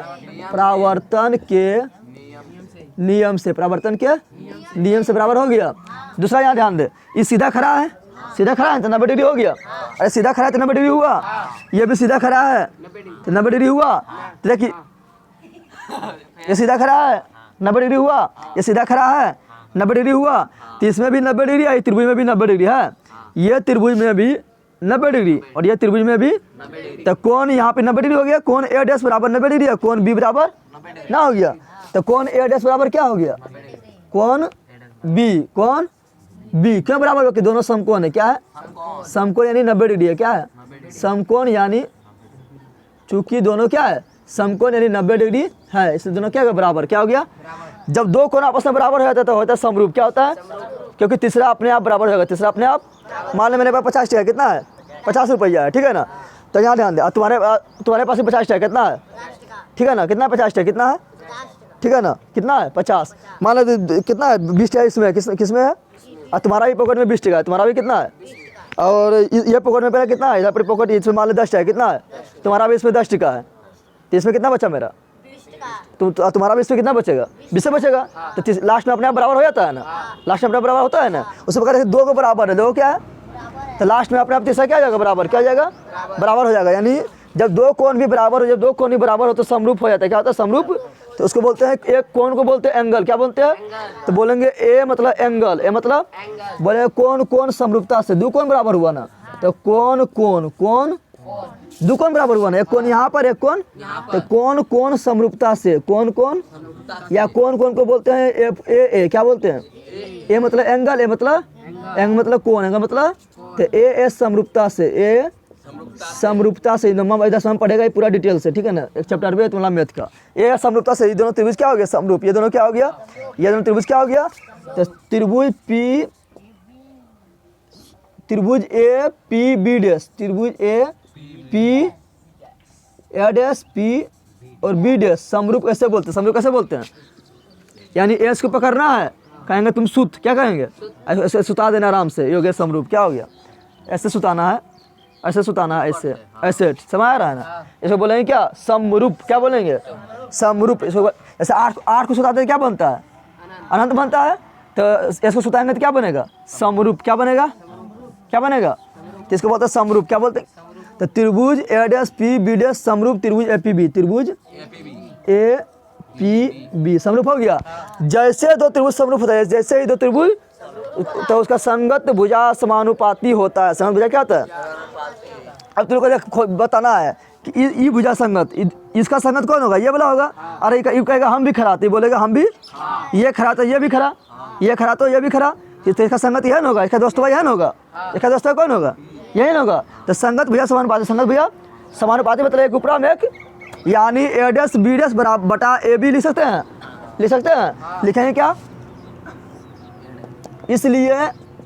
नियम से बराबर हो गया। दूसरा यहाँ ध्यान दे, ये सीधा खड़ा है, तो 90 डिग्री हो गया, अरे सीधा खड़ा है तो 90 डिग्री हुआ, ये भी सीधा खड़ा है तो 90 डिग्री हुआ, तो देखिए ये सीधा खड़ा है 90 डिग्री हुआ, ये सीधा खड़ा है 90 डिग्री हुआ, तो इसमें भी 90 डिग्री है, त्रिभुज में भी 90 डिग्री है, ये त्रिभुज में भी 90 डिग्री और ये त्रिभुज में भी, तो कौन यहाँ पे 90 डिग्री हो गया, कौन ए डैश बराबर 90 डिग्री है, कौन बी बराबर ना हो गया, तो कौन ए डैश बराबर क्या हो गया, कौन बी क्यों बराबर हो कि दोनों समकोण है, क्या है, समकोण यानी 90 डिग्री है, क्या है, समकोण यानी, चूंकि दोनों क्या है, समकोण यानी 90 डिग्री है, इसलिए दोनों क्या है, बराबर, क्या हो गया। जब दो कोण आपस में बराबर हो जाता है तो होता है समरूप, क्या होता है, क्योंकि तीसरा अपने आप बराबर होगा, तीसरा अपने आप, मान लो मेरे पास 50 टका कितना है, 50 रुपया है, ठीक है ना, तो यहाँ ध्यान दे, तुम्हारे पास भी 50 टका कितना है, ठीक है ना, कितना 50 टका कितना है, ठीक है ना, कितना है 50। मान लो कितना है 20 टका इसमें, किस में है, और तुम्हारा भी पॉकेट में 20 टका है, तुम्हारा भी कितना है, और ये पॉकेट में मेरा कितना है, इधर पर पॉकेट इसमें मान लो 10 टका है, कितना है, तुम्हारा भी इसमें 10 टका है, तो इसमें कितना बचा मेरा, तुम्हारा भी इसमें कितना बचेगा, 20 से बचेगा। तो लास्ट में अपने आप बराबर हो जाता है ना, लास्ट में अपने आप बराबर होता है ना। उसी प्रकार से 2 को बराबर है, 2 क्या है, तो लास्ट में अपने आप तीसरा क्या हो जाएगा, बराबर, क्या हो जाएगा, बराबर हो जाएगा। यानी जब 2 कोण भी बराबर हो, जब 2 कोण भी बराबर हो तो समरूप हो जाता है। क्या होता है, समरूप। तो उसको बोलते हैं, एक कोण को बोलते हैं एंगल, क्या बोलते हैं, तो बोलेंगे ए मतलब एंगल, ए मतलब बोले कोण कोण समरूपता से, 2 कोण बराबर हुआ ना, तो कोण कोण कोण 2 कोण बराबर हुआ ना, एक कोण यहाँ पर, एक कोण, तो कोण कोण समरूपता से, कोण कोण या कोण कोण को बोलते हैं ए, क्या बोलते हैं, ए मतलब एंगल, ए मतलब एंगल मतलब कोण, एंगल मतलब, तो ए समरूपता से, ए समरूपता से, इधर हम पढ़ेगा ये पूरा डिटेल से, ठीक है ना, एक चैप्टर में तुम्हारा मैथ का। ए समरूपता से, ये दोनों त्रिभुज क्या हो गया, समरूप, ये दोनों क्या हो गया, ये दोनों त्रिभुज क्या हो गया, तो त्रिभुज पी, त्रिभुज ए पी बी डैश, त्रिभुज A P A dash P और बी डैश समरूप ऐसे बोलते हैं, समरूप कैसे बोलते हैं, यानी एस को पकड़ना है, कहेंगे तुम सुत, क्या कहेंगे, ऐसे सुता देना आराम से, ये हो गया समरूप, क्या हो गया, ऐसे सुताना है, ऐसे सुताना है, ऐसे ऐसे, समझ आ रहा है ना, इसको बोलेंगे क्या, समरूप, क्या बोलेंगे, समरूप। इसको ऐसे 8 को सुताते हैं क्या बनता है, अनंत बनता है, तो इसको सुताएंगे तो क्या बनेगा, समरूप, क्या बनेगा, क्या बनेगा, तो इसको बोलते हैं समरूप, क्या बोलते हैं, तो त्रिभुज ए डैश पी बी डैश समरूप त्रिभुज ए पी बी, त्रिभुज ए पी बी समरूप हो गया। जैसे 2 त्रिभुज समरूप होता है, जैसे ही 2 त्रिभुज, तो उसका संगत भुजा समानुपाती होता है, संगत भुजा क्या होता है। अब तुमको बताना है कि ई भुजा संगत, इसका संगत कौन होगा, ये वाला होगा, अरे ये कहेगा हम भी खरा, तो बोलेगा हम भी, ये खरा तो ये भी खरा, ये खरा तो ये भी खरा, तो इसका संगत यह होगा, इसका दोस्त भाई यह होगा, इसका दोस्त कौन होगा, यही होगा। तो संगत भुजा समानुपाती, संगत भुजा समानुपाती मतलब एक उपरा में एक, यानी ए डैश बी डैश बराबर बटा ए बी लिख सकते हैं, लिख सकते हैं, लिखेंगे क्या, इसलिए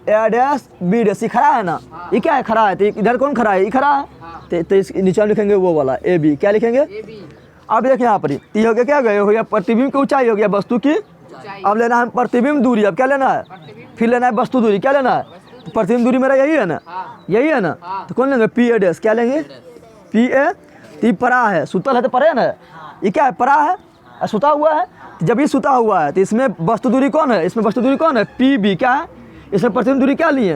ए डैश बी डैश, ये खड़ा है ना, ये क्या है, खड़ा है, तो इधर कौन खड़ा है, ये खड़ा है, तो इस नीचे लिखेंगे वो वाला ए बी, क्या लिखेंगे, अब देखिए यहाँ पर ये हो गया, क्या हो गया प्रतिबिंब की ऊंचाई, हो गया वस्तु की, अब लेना है प्रतिबिंब दूरी, अब क्या लेना है, फिर लेना है वस्तु दूरी, क्या लेना है, तो प्रतिबिंब दूरी मेरा यही है ना, यही है ना, तो कौन लेंगे, पी ए डैश, क्या लेंगे, पी ए, तो परा है, सुतल है तो परे है ना, ये क्या है, परा है, सुता हुआ है, तो जब ये सुता हुआ है तो इसमें वस्तु दूरी कौन है, इसमें वस्तु दूरी कौन है, पी बी, क्या है, इसमें प्रतिबिंब दूरी क्या लिए,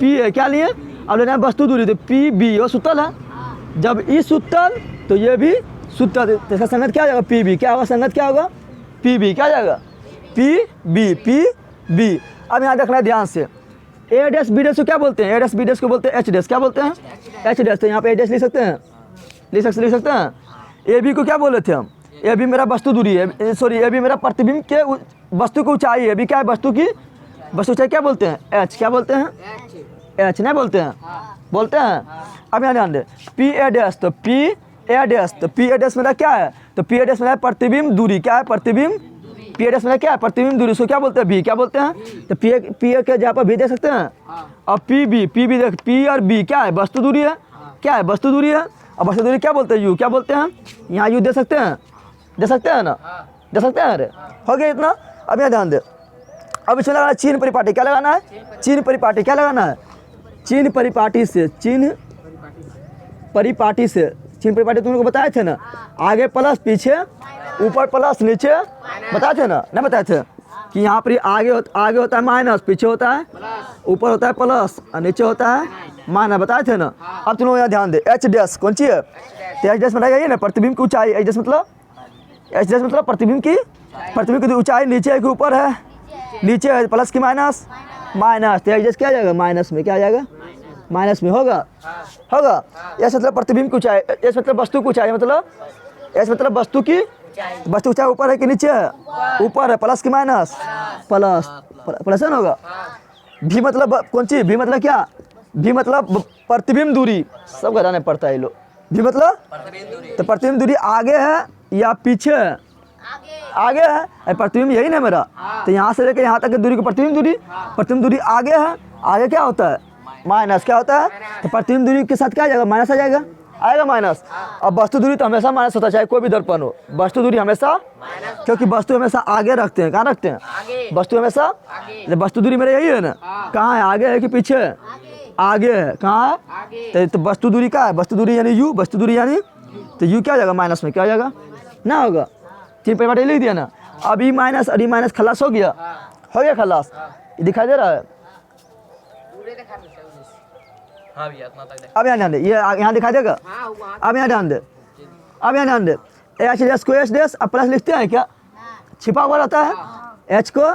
पी ए, क्या लिए, अब लेना है वस्तु दूरी, तो पी बी, वो सुतल है, जब ये सुतल तो ये भी सुतल, तो इसका संगत क्या हो जाएगा, पी बी, क्या होगा, संगत क्या होगा, पी बी, क्या जाएगा, पी बी। अब यहाँ देखना है ध्यान से, ए डैश बी डैश को क्या बोलते हैं, ए डैश बी डैश को बोलते हैं एच डैश, क्या बोलते हैं, एच डैश, तो यहाँ पे ए डैश लिख सकते हैं, लिख सकते हैं। ए बी को क्या बोले थे हम, ए बी मेरा वस्तु दूरी है, सॉरी ए बी मेरा प्रतिबिंब के वस्तु की ऊंचाई है, बी क्या है, वस्तु की वस्तु ऊंचाई क्या बोलते हैं, एच, क्या बोलते हैं, एच नहीं बोलते हैं, बोलते हैं। अब यहाँ ध्यान दे, पी ए डैश, तो पी ए डैश, तो पी ए डैश मेरा क्या है, तो पी ए डैश मेरा प्रतिबिंब दूरी, क्या है, प्रतिबिंब, पी ए डैश मेरा क्या है, प्रतिबिंब दूरी, उसको क्या बोलते हैं, बी, क्या बोलते हैं, तो पी ए के जगह पर भी दे सकते हैं, और पी बी देख, पी और बी क्या है, वस्तु दूरी है, क्या है, वस्तु दूरी है, और वस्तु दूरी क्या बोलते हैं, यू, क्या बोलते हैं, यहाँ यू दे सकते हैं, दे सकते हैं ना, दे सकते हैं, अरे हो गया इतना। अब यहाँ ध्यान दे, अब इसमें लगाना चिन्ह परिपाटी, क्या लगाना है, चिन्ह परिपाटी, क्या लगाना है, चिन्ह परिपाटी से, चिन्ह परिपाटी से, चिन्ह परिपाटी तुम लोग बताए थे ना, आगे प्लस पीछे, ऊपर प्लस नीचे, बताए थे ना, नहीं बताए थे कि यहाँ पर आगे होता है माइनस, पीछे होता है, ऊपर होता है प्लस और नीचे होता है माइनस, बताए थे ना। अब तुम लोग यहाँ ध्यान दे, एच डैश कौन सी है, तो एच डैश बताया ना, प्रतिबिंब की ऊंचाई, एच डैश मतलब प्रतिबिंब की ऊंचाई, नीचे है कि ऊपर है, नीचे है, प्लस की माइनस, तो एच डैश क्या आ जाएगा, माइनस में, क्या आ जाएगा, माइनस में होगा। एस मतलब प्रतिबिंब की ऊंचाई, एस मतलब वस्तु की ऊंचाई, मतलब एस मतलब वस्तु की ऊंचाई ऊपर है कि नीचे है, ऊपर है, प्लस की माइनस, प्लस है ना होगा। भी मतलब कौन सी, भी मतलब क्या, भी मतलब प्रतिबिंब दूरी, सब घटाने पड़ता है ये लोग, भी मतलब तो प्रतिबिंब दूरी आगे है या पीछे है, आगे है, प्रतिबिंब यही ना मेरा, तो यहाँ से लेकर यहाँ तक की दूरी को प्रतिबिंब दूरी आगे है, आगे क्या होता है, माइनस, क्या होता है, तो प्रतिबिंब दूरी के साथ क्या आ जाएगा, माइनस आ जाएगा, आएगा माइनस। अब वस्तु दूरी तो हमेशा माइनस होता है, चाहे कोई भी दर्पण हो, वस्तु दूरी हमेशा, क्योंकि वस्तु हमेशा आगे रखते हैं। कहाँ रखते हैं? वस्तु हमेशा, वस्तु दूरी मेरे यही है ना, कहाँ है, आगे है कि पीछे है? आगे है। कहाँ है? तो वस्तु दूरी क्या है? वस्तु दूरी यानी यू, वस्तु दूरी यानी, तो यू क्या हो जाएगा माइनस में, क्या हो जाएगा ना होगा, 3 परिमाण लिख दिया ना। अब ई माइनस और ई माइनस खलास हो गया खलास, ये दिखाई दे रहा है। अब यहाँ ध्यान दे, ये यहाँ दिखाई देगा। अब यहाँ ध्यान दे, अब यहाँ ध्यान दे, एच डैश को एच डैश, अब प्लस लिखते हैं क्या, छिपा हुआ रहता है, एच को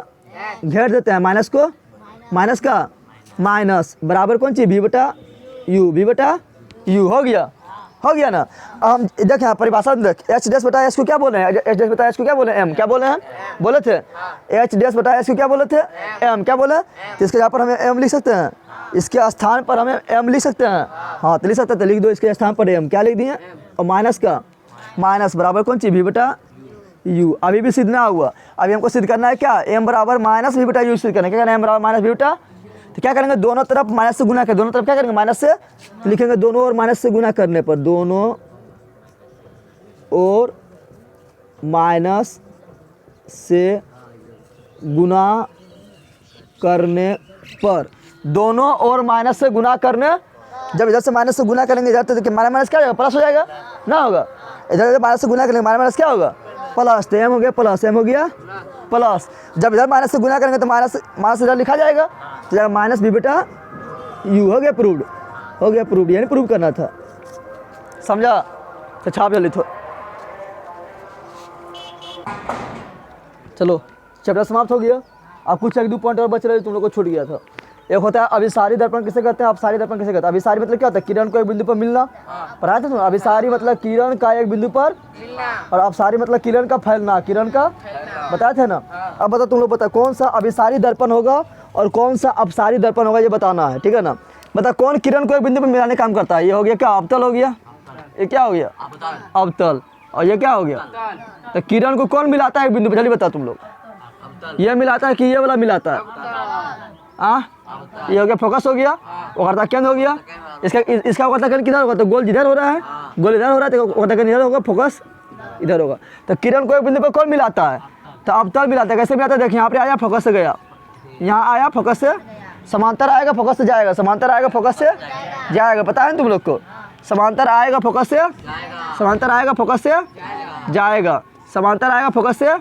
घेर देते हैं, माइनस को माइनस का माइनस बराबर कौन चीज, बी बटा यू, बी बटा यू। हो गया ना। अब हम देख यहाँ परिभाषा में देख, एच डैश बटा एच को क्या बोले हैं, एच डैश बटा एच को क्या बोले, एम क्या बोले हैं, बोले थे एच डैश बटा एच को क्या बोले थे, एम क्या बोले। तो इसके यहाँ पर हमें एम लिख सकते हैं, इसके स्थान पर हमें एम लिख सकते हैं। हाँ तो लिख सकते हैं, तो लिख दो इसके स्थान पर एम, क्या लिख दिए, और माइनस का माइनस बराबर कौन चीज, वी बटा यू। अभी भी सिद्ध ना हुआ, अभी हमको सिद्ध करना है क्या, एम बराबर माइनस वी बटा यू सिद्ध करना है। क्या करना है, एम बराबर माइनस वी बटा, तो क्या करेंगे, दोनों तरफ माइनस से गुना कर, दोनों तरफ क्या करेंगे माइनस से, तो लिखेंगे दोनों ओर माइनस से गुना करने पर, दोनों और माइनस से गुना करने पर, दोनों और माइनस से गुना करने, जब इधर से माइनस से गुना करेंगे इधर, तो देखिए माइनस माइनस क्या होगा, प्लस हो जाएगा ना होगा, इधर से माइनस से गुना करेंगे माइनस माइनस क्या होगा, प्लस। तो एम हो गया प्लस, एम हो गया प्लस। जब इधर माइनस से गुना करेंगे तो माइनस माइनस इधर लिखा जाएगा, तो जाएगा माइनस बी बेटा यू। हो गया प्रूव्ड, हो गया प्रूव्ड, यानी प्रूव करना था, समझा। तो छाप जल्दी थो, चलो चैप्टर समाप्त हो गया। अब कुछ 1-2 पॉइंट और बच रहे तुम लोग को छूट गया था। एक होता है अभिसारी दर्पण किसे कहते हैं, अपसारी दर्पण किसे कहते हैं। अभिसारी मतलब क्या होता है, किरण को एक बिंदु पर मिलना, पढ़ाया था तुम। अभिसारी मतलब किरण का एक बिंदु पर मिलना, और अपसारी मतलब किरण का फैलना, किरण का बताया थे ना। अब बताओ तुम लोग, बताओ कौन सा अभिसारी दर्पण होगा और कौन सा अपसारी दर्पण होगा, ये बताना है, ठीक है ना। बताओ कौन किरण को एक बिंदु पर मिलाने का काम करता है। ये हो गया क्या, अवतल हो गया, ये क्या हो गया अवतल, और ये क्या हो गया, तो किरण को कौन मिलाता है एक बिंदु पर, जल्दी बताओ तुम लोग, ये मिलाता है कि ये वाला मिलाता है, ये हो गया फोकस हो गया, वो करता केंद्र हो गया। इसका करता केंद्र किधर होगा, तो गोल जिधर हो रहा है, गोल इधर हो रहा है, तो करता केंद्र इधर होगा, फोकस इधर होगा। तो किरण को एक बिंदु पर कौन मिलाता है, तो अवतल मिलाता है। कैसे मिलाता है, देखिए यहाँ पे आया फोकस से गया, यहाँ आया फोकस से समांतर आएगा, फोकस से जाएगा, समांतर आएगा फोकस से जाएगा, पता है तुम लोग को, समांतर आएगा फोकस से, समांतर आएगा फोकस से जाएगा, समांतर आएगा फोकस से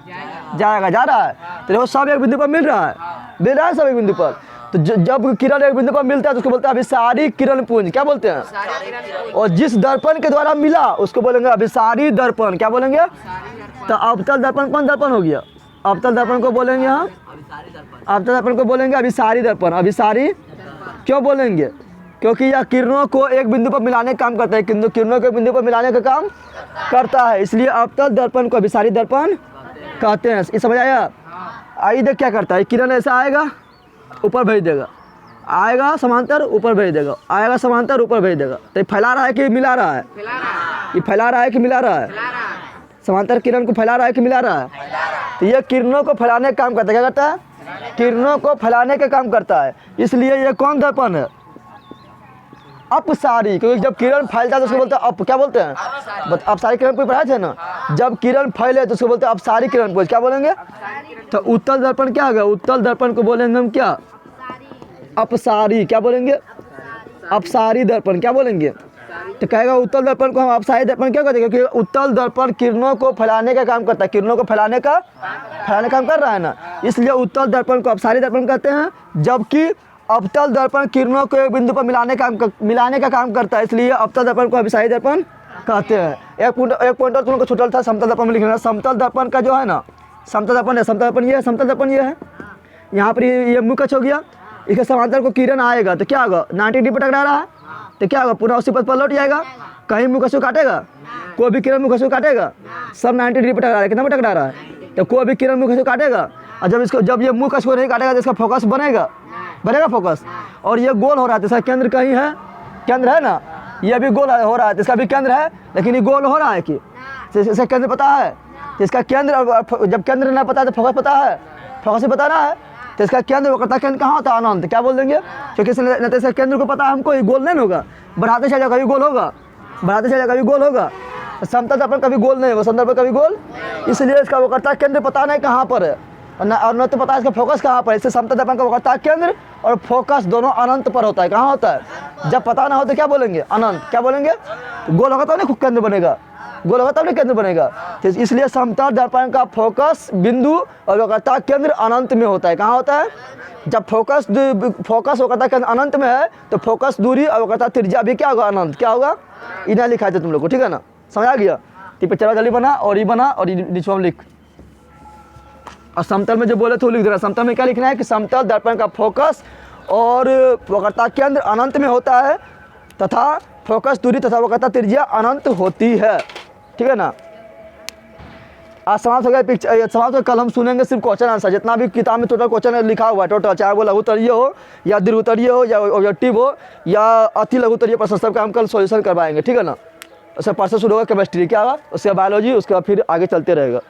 जाएगा, जा रहा है। तो देखो सब एक बिंदु पर मिल रहा है सब एक बिंदु पर। तो जब किरण एक बिंदु पर मिलता है तो उसको बोलते हैं अभिसारी किरण पुंज, क्या बोलते हैं। और जिस दर्पण के द्वारा मिला उसको बोलेंगे अभिसारी दर्पण, क्या बोलेंगे। तो अवतल दर्पण कौन दर्पण हो गया, अवतल दर्पण को बोलेंगे हम, अवतल दर्पण को बोलेंगे अभिसारी दर्पण। अभिसारी क्यों बोलेंगे, क्योंकि यह किरणों को एक बिंदु पर मिलाने का काम करता है, किरणों को एक बिंदु पर मिलाने का काम करता है, इसलिए अवतल दर्पण को अभिसारी दर्पण कहते हैं। ये समझ आया। आइए देख क्या करता है, किरण ऐसा आएगा ऊपर भेज देगा, आएगा समांतर ऊपर भेज देगा, आएगा समांतर ऊपर भेज देगा। तो ये फैला रहा है कि मिला रहा है, ये फैला रहा है कि मिला रहा है, समांतर किरण को फैला रहा है कि मिला रहा है। तो ये किरणों को फैलाने का काम करता है, क्या करता है, किरणों को फैलाने का काम करता है। इसलिए ये कौन दर्पण है, अपसारी, क्योंकि जब किरण फैलता है तो उसको बोलते हैं अप, क्या बोलते हैं, अपसारी किरण पुंज पढ़ाए थे ना। जब किरण फैले तो उसको बोलते हैं अपसारी किरण पुंज, क्या बोलेंगे। तो उत्तल दर्पण क्या होगा, उत्तल दर्पण को बोलेंगे हम क्या, अपसारी, क्या बोलेंगे, अपसारी दर्पण, क्या बोलेंगे। तो कहेगा उत्तल दर्पण को हम अपसारी दर्पण क्यों कहते हैं, क्योंकि उत्तल दर्पण किरणों को फैलाने का काम करता है, किरणों को फैलाने का काम कर रहा है ना, इसलिए उत्तल दर्पण को अपसारी दर्पण कहते हैं। जबकि अवतल दर्पण किरणों को एक बिंदु पर मिलाने का काम करता है, इसलिए अवतल दर्पण को अभिसारी दर्पण कहते हैं। एक पॉइंट और तुम लोग को छूटल था, समतल दर्पण में लिखना। समतल दर्पण का जो है ना, समतल दर्पण है, समतल दर्पण ये है, समतल दर्पण ये है। यहाँ पर ये मुँह कच हो गया, इसके समांतर को किरण आएगा तो क्या होगा, 90 डिग्री पर टकरा रहा है, तो क्या होगा, पुनः उसी पद पर लौट जाएगा। कहीं मुँह कच काटेगा, कोई भी किरण मुँह कच काटेगा, सब 90 डिग्री पर टकरा रहा है, कितना पर टकरा रहा है, तो कोई भी किरण मुँह कच काटेगा। और जब ये मुँह कच को नहीं काटेगा तो इसका फोकस बनेगा फोकस। और ये गोल हो रहा है, इसका केंद्र कहीं है, केंद्र है ना, ये भी गोल हो रहा है, इसका भी केंद्र है, लेकिन ये गोल हो रहा है कि इसका केंद्र पता है, इसका केंद्र, जब केंद्र ना पता है तो फोकस पता है, फोकस ही बताना है। तो इसका केंद्र वक्रता केंद्र कहाँ होता है, अनंत, क्या बोल देंगे, क्योंकि इसका केंद्र को पता है हमको, ये गोल नहीं होगा, बढ़ाते चले कभी गोल होगा, बढ़ाते चले कभी गोल होगा। समतल दर्पण कभी गोल नहीं होगा, समतल दर्पण कभी गोल, इसलिए इसका वक्रता केंद्र पता नहीं कहाँ पर है और न तो पता है इसका फोकस कहाँ पर है। इससे समतल दर्पण का वक्रता केंद्र और फोकस दोनों अनंत पर होता है। कहाँ होता है? जब पता ना हो तो क्या बोलेंगे? अनंत। क्या बोलेंगे? गोल होगा तब नहीं केंद्र बनेगा, गोल होगा तब नहीं केंद्र बनेगा। तो इसलिए समतल दर्पण का फोकस बिंदु और वक्रता केंद्र अनंत में होता है। कहाँ होता है? जब फोकस वक्रता केंद्र अनंत में है तो फोकस दूरी और वक्रता त्रिज्या भी क्या होगा? अनंत। क्या होगा? इन्हें लिखा था तुम लोग को, ठीक है ना? समझ आ गया? ठीक है, चलो जल्दी बना और ये बना और नीचे में लिख। और समतल में जो बोले थे वो लिख देना। समतल में क्या लिखना है कि समतल दर्पण का फोकस और वक्रता केंद्र अनंत में होता है तथा फोकस दूरी तथा वक्रता त्रिज्या अनंत होती है, ठीक है ना? आज समाप्त हो गया पिक्चर, समाप्त हो। कल हम सुनेंगे सिर्फ क्वेश्चन आंसर, जितना भी किताब में टोटल क्वेश्चन लिखा हुआ है टोटल, चाहे वो लघुत्तरीय हो या दीर्घोत्तरीय हो या ऑब्जेक्टिव हो या अति लघुत्तरीय प्रश्न, सबका हम कल सॉल्यूशन करवाएंगे, ठीक है ना? उससे परसों शुरू होगा केमिस्ट्री, क्या होगा उसके बाद बायोलॉजी, उसके बाद फिर आगे चलते रहेगा।